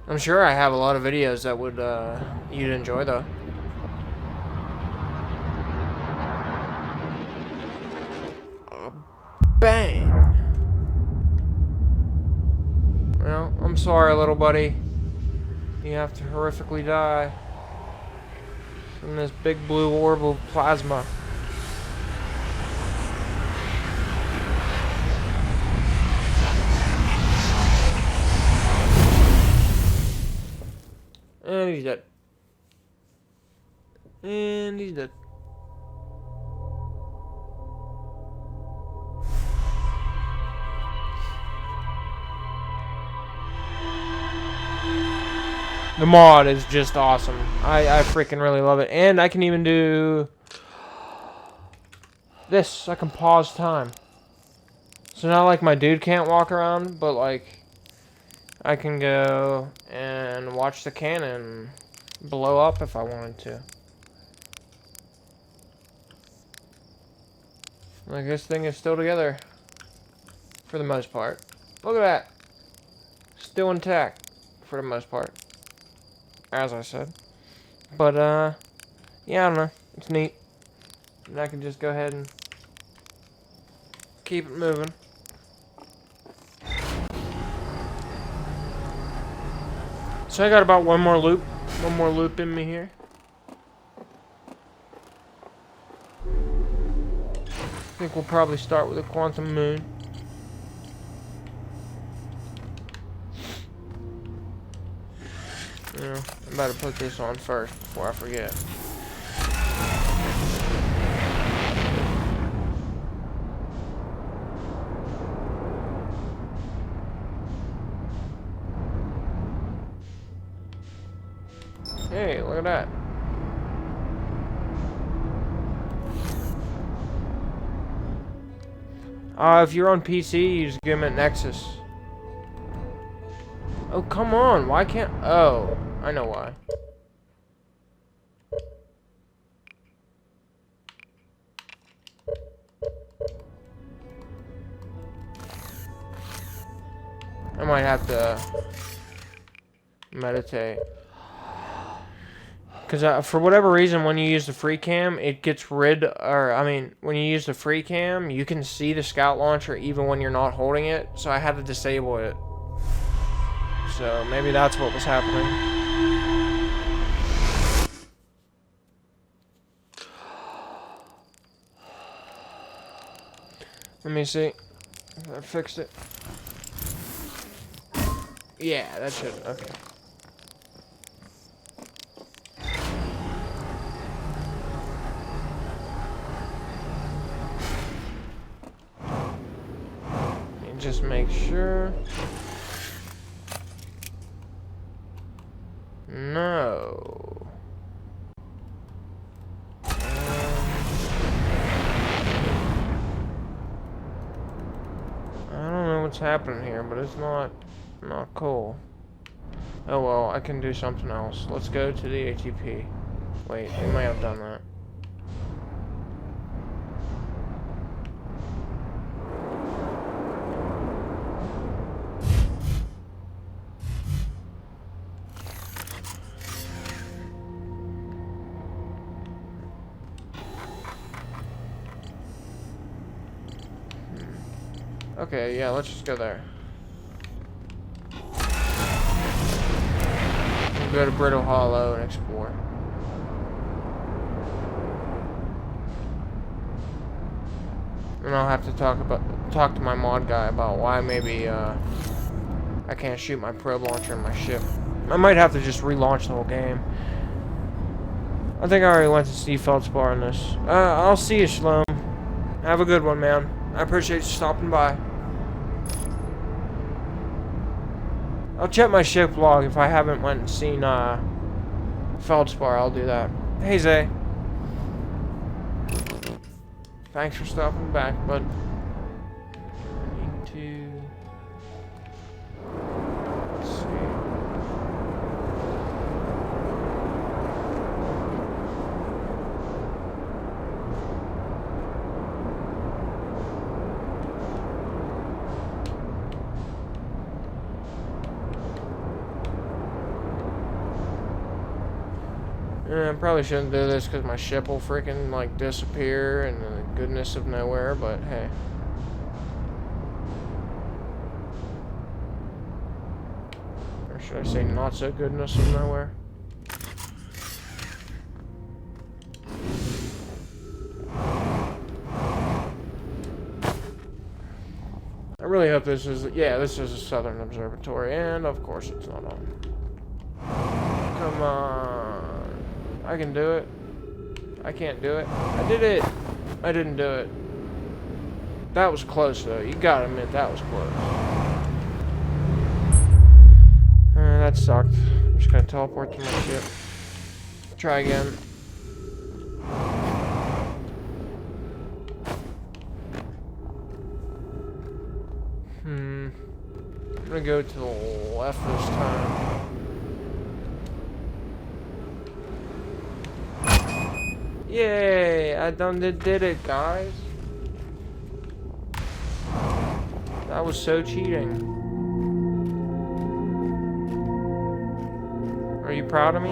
I'm sure I have a lot of videos that would you'd enjoy, though. Bang! Well, I'm sorry, little buddy. You have to horrifically die from this big blue orb of plasma. And he's dead. And he's dead. The mod is just awesome. I freaking really love it. And I can even do this. I can pause time. So not like my dude can't walk around, but like I can go and watch the cannon blow up if I wanted to. Like this thing is still together for the most part. Look at that. Still intact for the most part. As I said. But, yeah, I don't know. It's neat. And I can just go ahead and keep it moving. So I got about one more loop in me here. I think we'll probably start with a quantum moon. Yeah, I better put this on first before I forget. Hey, look at that. If you're on PC, you just give them at Nexus. Oh, come on. Why can't... Oh, I know why. I might have to meditate. Because for whatever reason, when you use the free cam, it gets rid... Or, I mean, when you use the free cam, you can see the scout launcher even when you're not holding it. So I had to disable it. So maybe that's what was happening. Let me see if I fixed it. Yeah, that should... Okay. just make sure. No. I don't know what's happening here, but it's not cool. Oh well, I can do something else. Let's go to the ATP. Wait, we might have done that. Okay, yeah, let's just go there. We'll go to Brittle Hollow and explore. And I'll have to talk to my mod guy about why maybe I can't shoot my probe launcher in my ship. I might have to just relaunch the whole game. I think I already went to Steve Feldspar on this. I'll see you, Shalom. Have a good one, man. I appreciate you stopping by. I'll check my ship log if I haven't went and seen Feldspar. I'll do that. Hey, Zay. Thanks for stopping back, bud. I need to... Let's see. I probably shouldn't do this because my ship will freaking like disappear in the goodness of nowhere, but hey. Or should I say not so goodness of nowhere? I really hope this is, yeah, this is a Southern Observatory, and of course it's not on. Come on. I can do it. I can't do it. I did it. I didn't do it. That was close, though. You gotta admit, that was close. That sucked. I'm just gonna teleport to my ship. Try again. I'm gonna go to the left this time. Yay! I did it, guys. That was so cheating. Are you proud of me?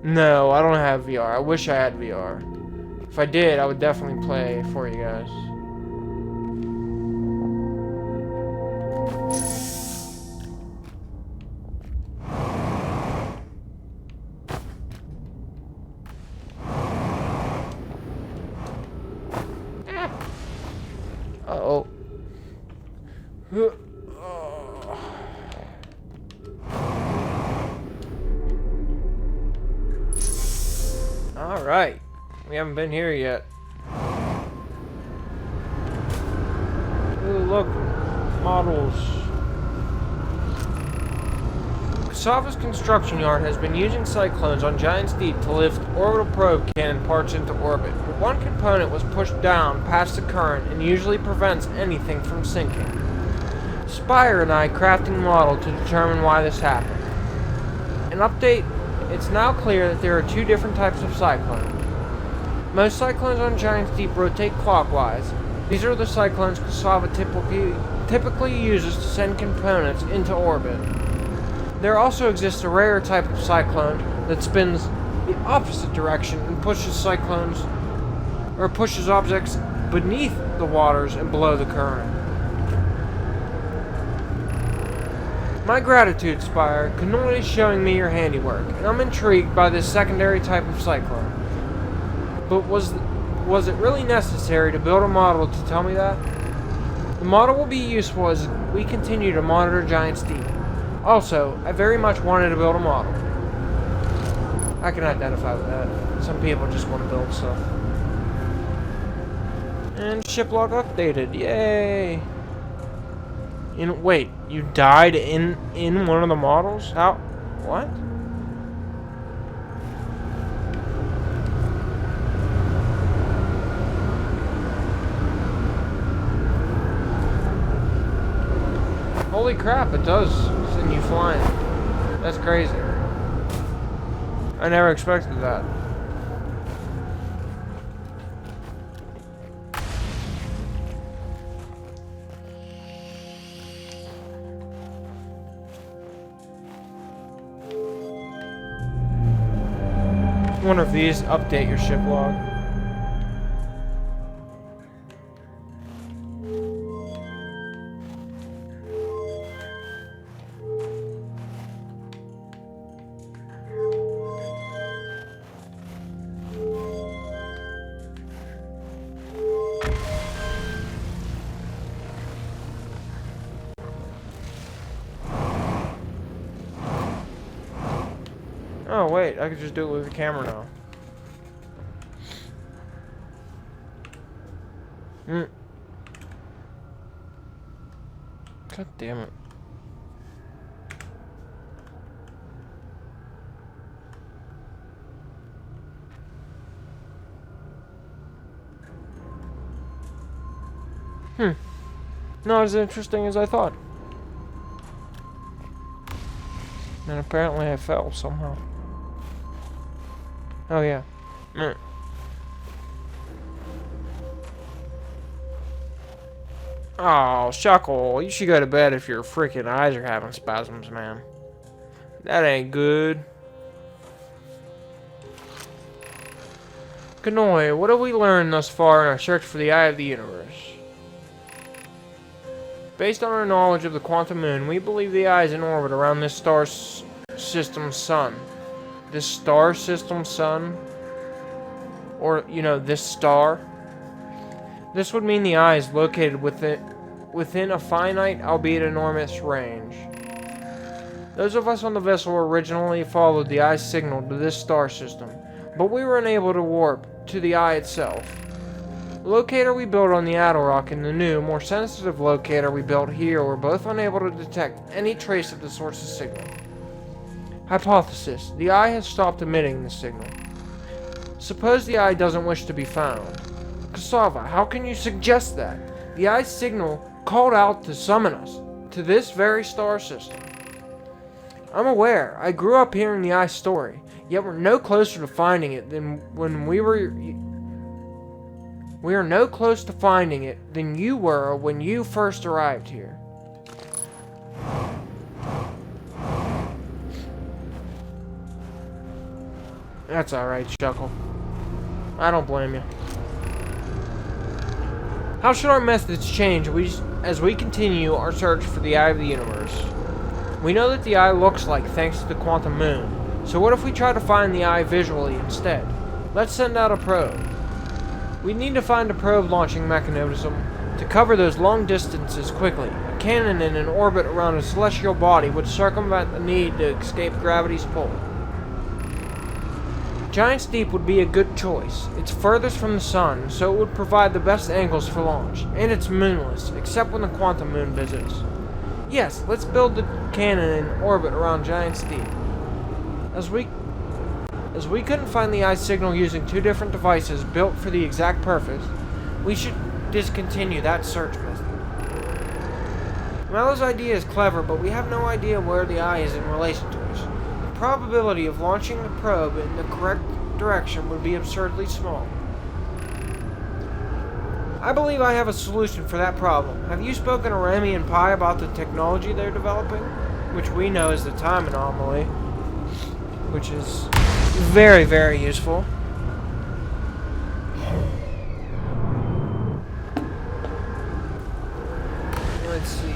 No, I don't have VR. I wish I had VR. If I did, I would definitely play for you guys. Uh-oh. Alright. We haven't been here yet. Ooh, look. Models. Cassava's construction yard has been using cyclones on Giant's Deep to lift orbital probe cannon parts into orbit. But one component was pushed down past the current and usually prevents anything from sinking. Spire and I crafting a model to determine why this happened. An update, it's now clear that there are two different types of cyclone. Most cyclones on Giant's Deep rotate clockwise. These are the cyclones Cassava typically uses to send components into orbit. There also exists a rare type of cyclone that spins the opposite direction and pushes objects beneath the waters and below the current. My gratitude, Spire, cannoli is showing me your handiwork, and I'm intrigued by this secondary type of cyclone. But was it really necessary to build a model to tell me that? The model will be useful as we continue to monitor Giant's Deep. Also, I very much wanted to build a model. I I can identify with that. Some people just want to build stuff. And ship log updated. Yay! Wait, you died in one of the models? How? What? Holy crap, it does send you flying. That's crazy. I never expected that. I wonder if these update your ship log. Oh wait, I could just do it with the camera now. God damn it. Not as interesting as I thought. And apparently I fell somehow. Oh yeah. Oh, Shuckle, you should go to bed if your freaking eyes are having spasms, man. That ain't good. Nomai, what have we learned thus far in our search for the Eye of the Universe? Based on our knowledge of the quantum moon, we believe the eye is in orbit around this star system's sun. This star system's sun? Or, you know, this star? This would mean the eye is located within a finite, albeit enormous, range. Those of us on the vessel originally followed the eye's signal to this star system, but we were unable to warp to the eye itself. The locator we built on the Attlerock and the new, more sensitive locator we built here were both unable to detect any trace of the source's signal. Hypothesis: the eye has stopped emitting the signal. Suppose the eye doesn't wish to be found. Cassava, how can you suggest that? The eye's signal called out to summon us to this very star system. I'm aware. I grew up hearing the eye's story, yet we're no closer to finding it than when we are no closer to finding it than you were when you first arrived here. That's alright, Shuckle. I don't blame you. How should our methods change as we continue our search for the Eye of the Universe? We know that the eye looks like thanks to the quantum moon, so what if we try to find the eye visually instead? Let's send out a probe. We need to find a probe launching mechanism to cover those long distances quickly. A cannon in an orbit around a celestial body would circumvent the need to escape gravity's pull. Giant's Deep would be a good choice. It's furthest from the sun, so it would provide the best angles for launch, and it's moonless, except when the quantum moon visits. Yes, let's build the cannon in orbit around Giant's Deep. As we couldn't find the eye signal using two different devices built for the exact purpose, we should discontinue that search method. Melo's idea is clever, but we have no idea where the eye is in relation to us. The probability of launching the probe in the correct direction would be absurdly small. I believe I have a solution for that problem. Have you spoken to Remy and Pi about the technology they're developing? Which we know is the time anomaly. Which is very, very useful. Let's see.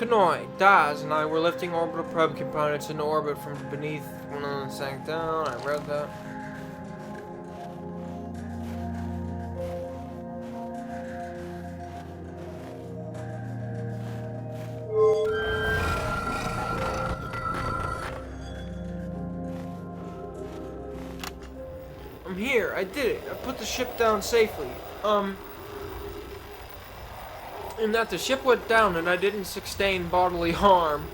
Nomai, Daz, and I were lifting orbital probe components into orbit from beneath one of them sank down. I read that. I'm here. I did it. I put the ship down safely. And that the ship went down and I didn't sustain bodily harm.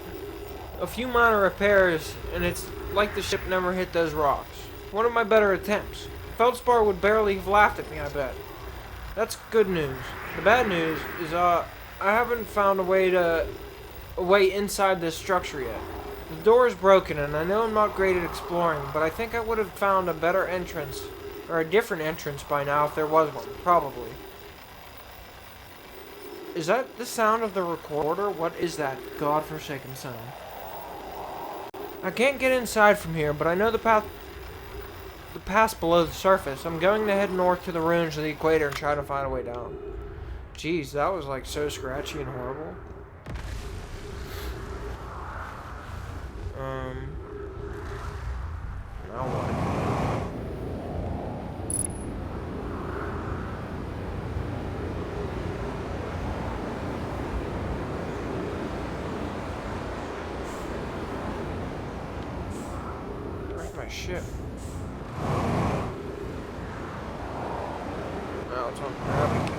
A few minor repairs, and it's like the ship never hit those rocks. One of my better attempts. Feldspar would barely have laughed at me, I bet. That's good news. The bad news is, I haven't found a way inside this structure yet. The door is broken, and I know I'm not great at exploring, but I think I would have found a better entrance, or a different entrance by now if there was one, probably. Is that the sound of the recorder? What is that godforsaken sound? I can't get inside from here, but I know the path's below the surface. I'm going to head north to the ruins of the equator and try to find a way down. Jeez, that was like so scratchy and horrible. Now what? Where's my ship? Oh, it's on gravity.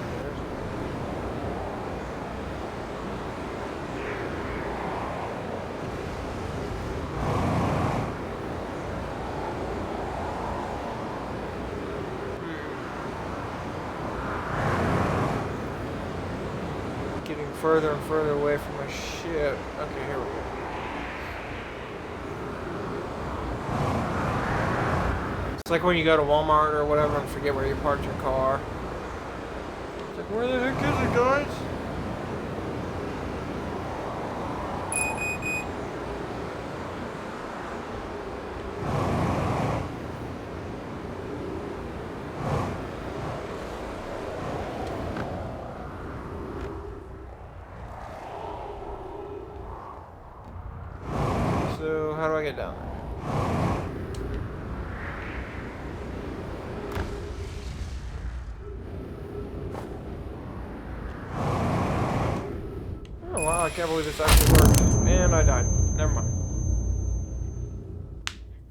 Getting further and further away from my ship. Okay, here we go. It's like when you go to Walmart or whatever and forget where you parked your car. It's like, where the heck is it, guys? So, how do I get down there? Oh wow, I can't believe this actually worked. And I died. Never mind.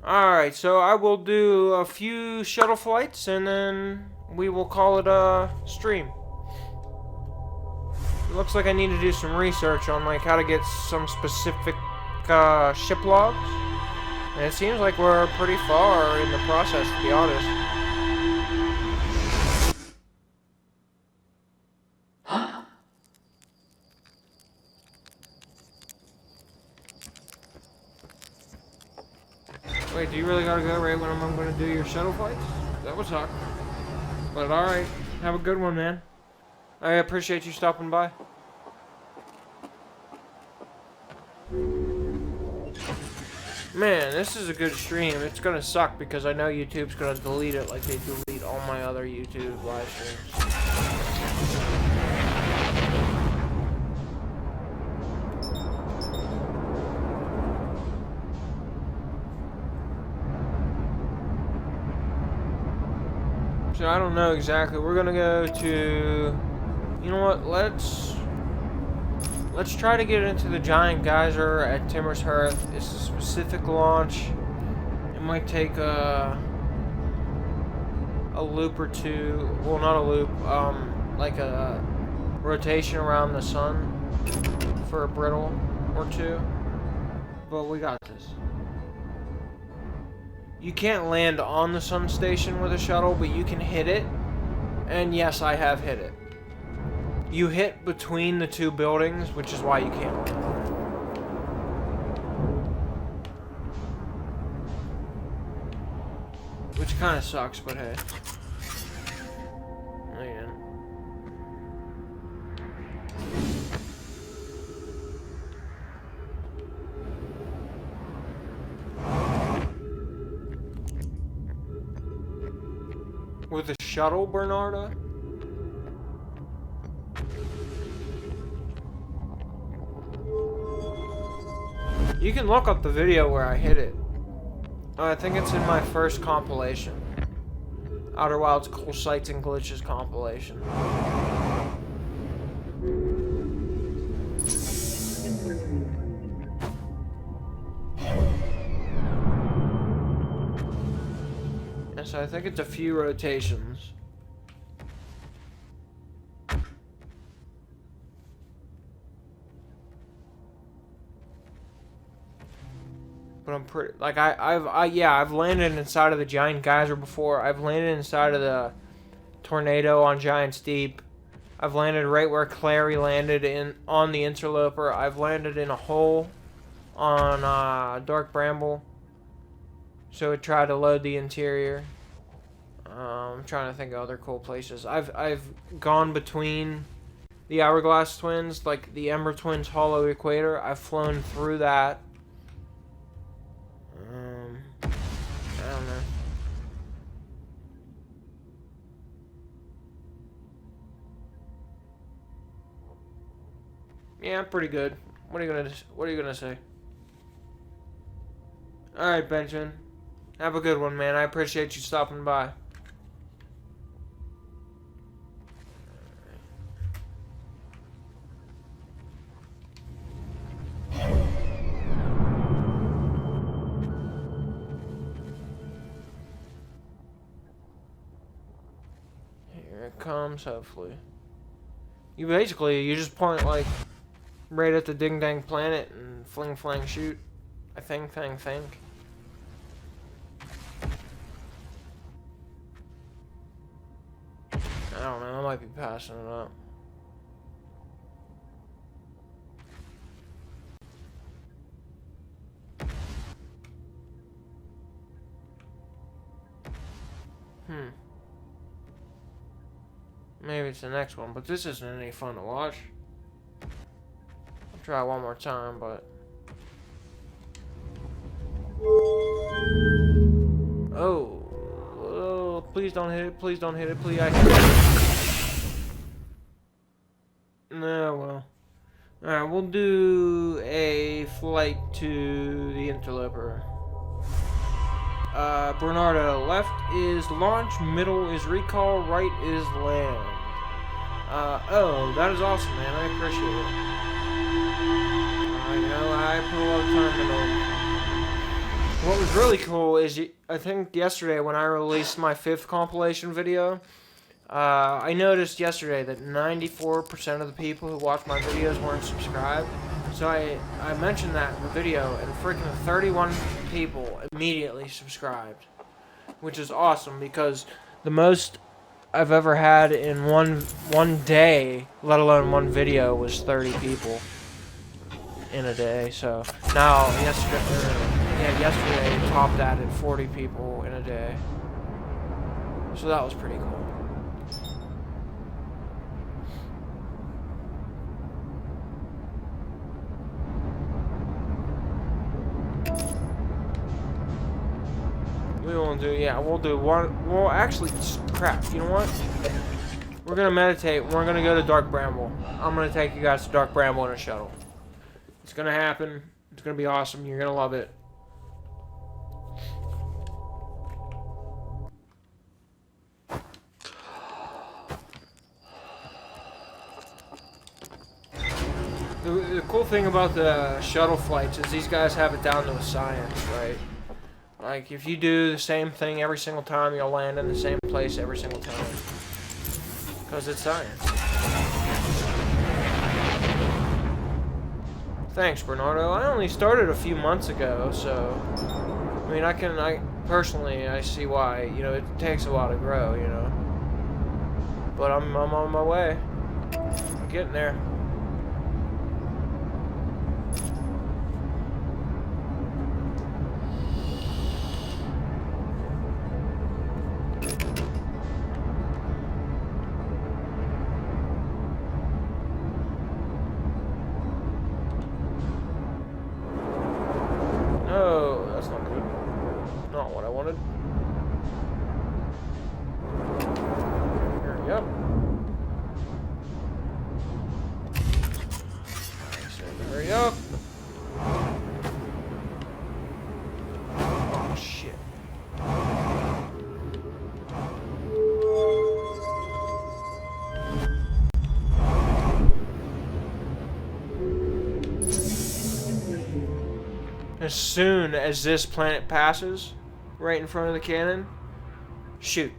Alright, so I will do a few shuttle flights and then we will call it a stream. It looks like I need to do some research on like how to get some specific ship logs. And it seems like we're pretty far in the process, to be honest. Wait, do you really gotta go right when I'm gonna do your shuttle flights? That would suck. But alright, have a good one, man. I appreciate you stopping by. Man, this is a good stream. It's gonna suck because I know YouTube's gonna delete it like they delete all my other YouTube live streams. So I don't know exactly. We're gonna go to, you know what? Let's try to get into the giant geyser at Timmer's Hearth. It's a specific launch. It might take a loop or two. Well, not a loop. Like a rotation around the sun for a brittle or two. But we got this. You can't land on the sun station with a shuttle, but you can hit it. And yes, I have hit it. You hit between the two buildings, which is why you can't land on it. Which kind of sucks, but hey. Man. With a shuttle, Bernarda? You can look up the video where I hit it. I think it's in my first compilation. Outer Wilds Cool Sights and Glitches compilation. And so I think it's a few rotations. But I'm pretty, like, I've landed inside of the Giant Geyser before. I've landed inside of the tornado on Giant's Deep. I've landed right where Clary landed on the Interloper. I've landed in a hole on Dark Bramble. So it tried to load the interior. I'm trying to think of other cool places. I've gone between the Hourglass Twins, like the Ember Twins Hollow Equator. I've flown through that. I don't know. Yeah, I'm pretty good. What are you gonna say? All right, Benjamin. Have a good one, man. I appreciate you stopping by. Here it comes, hopefully. You just point, like, right at the ding dang planet and fling flang shoot. I think. I don't know, I might be passing it up. Maybe it's the next one, but this isn't any fun to watch. I'll try one more time, but... Oh, please don't hit it, please don't hit it, please. I hit it. No, well. Alright, we'll do a flight to the Interloper. Bernardo, left is launch, middle is recall, right is land. Oh, that is awesome, man. I appreciate it. I know, I put a lot of time into it. What was really cool is, I think yesterday when I released my 5th compilation video, I noticed yesterday that 94% of the people who watched my videos weren't subscribed. So I mentioned that in the video, and freaking 31 people immediately subscribed. Which is awesome, because the most I've ever had in one day, let alone one video, was 30 people in a day. So now yesterday it topped that at 40 people in a day. So that was pretty cool. We'll do one. Well, actually, crap. You know what? We're gonna meditate. We're gonna go to Dark Bramble. I'm gonna take you guys to Dark Bramble in a shuttle. It's gonna happen. It's gonna be awesome. You're gonna love it. The cool thing about the shuttle flights is these guys have it down to a science, right? Like, if you do the same thing every single time, you'll land in the same place every single time. Because it's science. Thanks, Bernardo. I only started a few months ago, so... I mean, I personally, I see why. You know, it takes a while to grow, you know. But I'm on my way. I'm getting there. As soon as this planet passes, right in front of the cannon, shoot.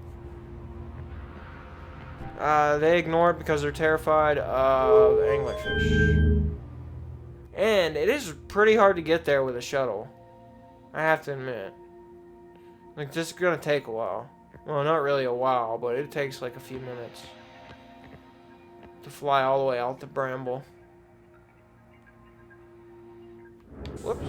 They ignore it because they're terrified of anglerfish. And it is pretty hard to get there with a shuttle. I have to admit. Like, this is gonna take a while. Well, not really a while, but it takes like a few minutes to fly all the way out to Bramble. Whoops.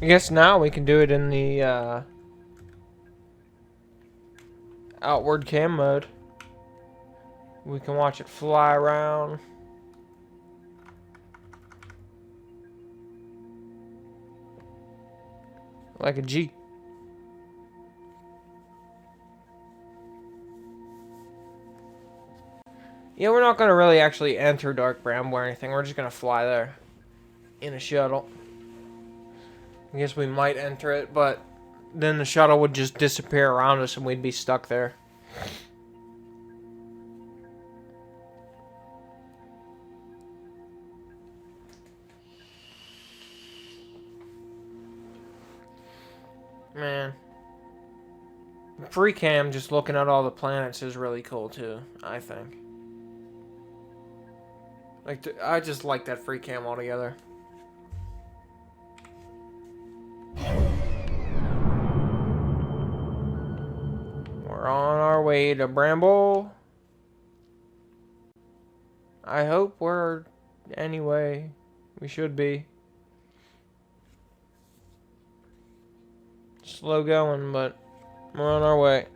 I guess now we can do it in the outward cam mode. We can watch it fly around. Like a G. Yeah, we're not going to really actually enter Dark Bramble or anything. We're just going to fly there in a shuttle. I guess we might enter it, but then the shuttle would just disappear around us and we'd be stuck there. Man. Free cam, just looking at all the planets is really cool too, I think. Like, I just like that free cam altogether. We're on our way to Bramble. I hope we're... Anyway, we should be. Slow going, but we're on our way.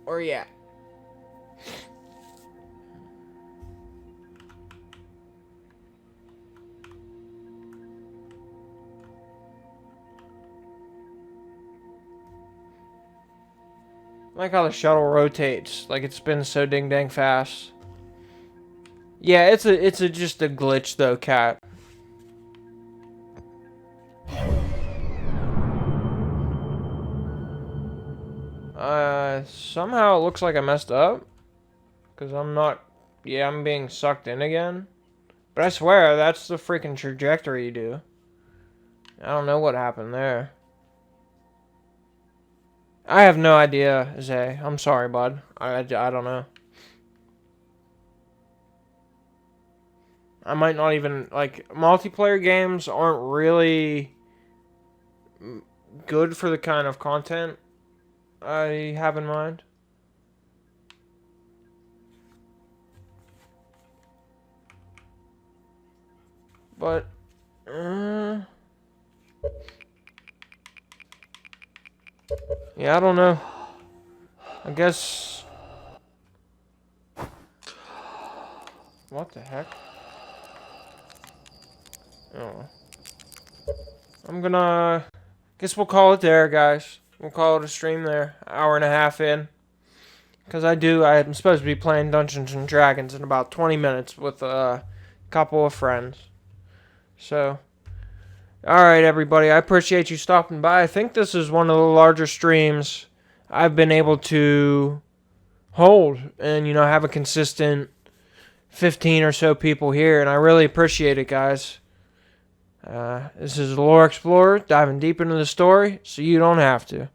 Where are you at? I like how the shuttle rotates, like it spins so ding dang fast. Yeah, it's just a glitch though, cat. Somehow it looks like I messed up. Because I'm not... Yeah, I'm being sucked in again. But I swear, that's the freaking trajectory you do. I don't know what happened there. I have no idea, Zay. I'm sorry, bud. I don't know. I might not even... Like, multiplayer games aren't really good for the kind of content I have in mind. But, yeah, I don't know. I guess... What the heck? Oh. I'm gonna... Guess we'll call it there, guys. We'll call it a stream there. Hour and a half in. Because I'm supposed to be playing Dungeons and Dragons in about 20 minutes with a couple of friends. So, alright everybody, I appreciate you stopping by. I think this is one of the larger streams I've been able to hold and, you know, have a consistent 15 or so people here, and I really appreciate it, guys. This is the Lore Explorer, diving deep into the story so you don't have to.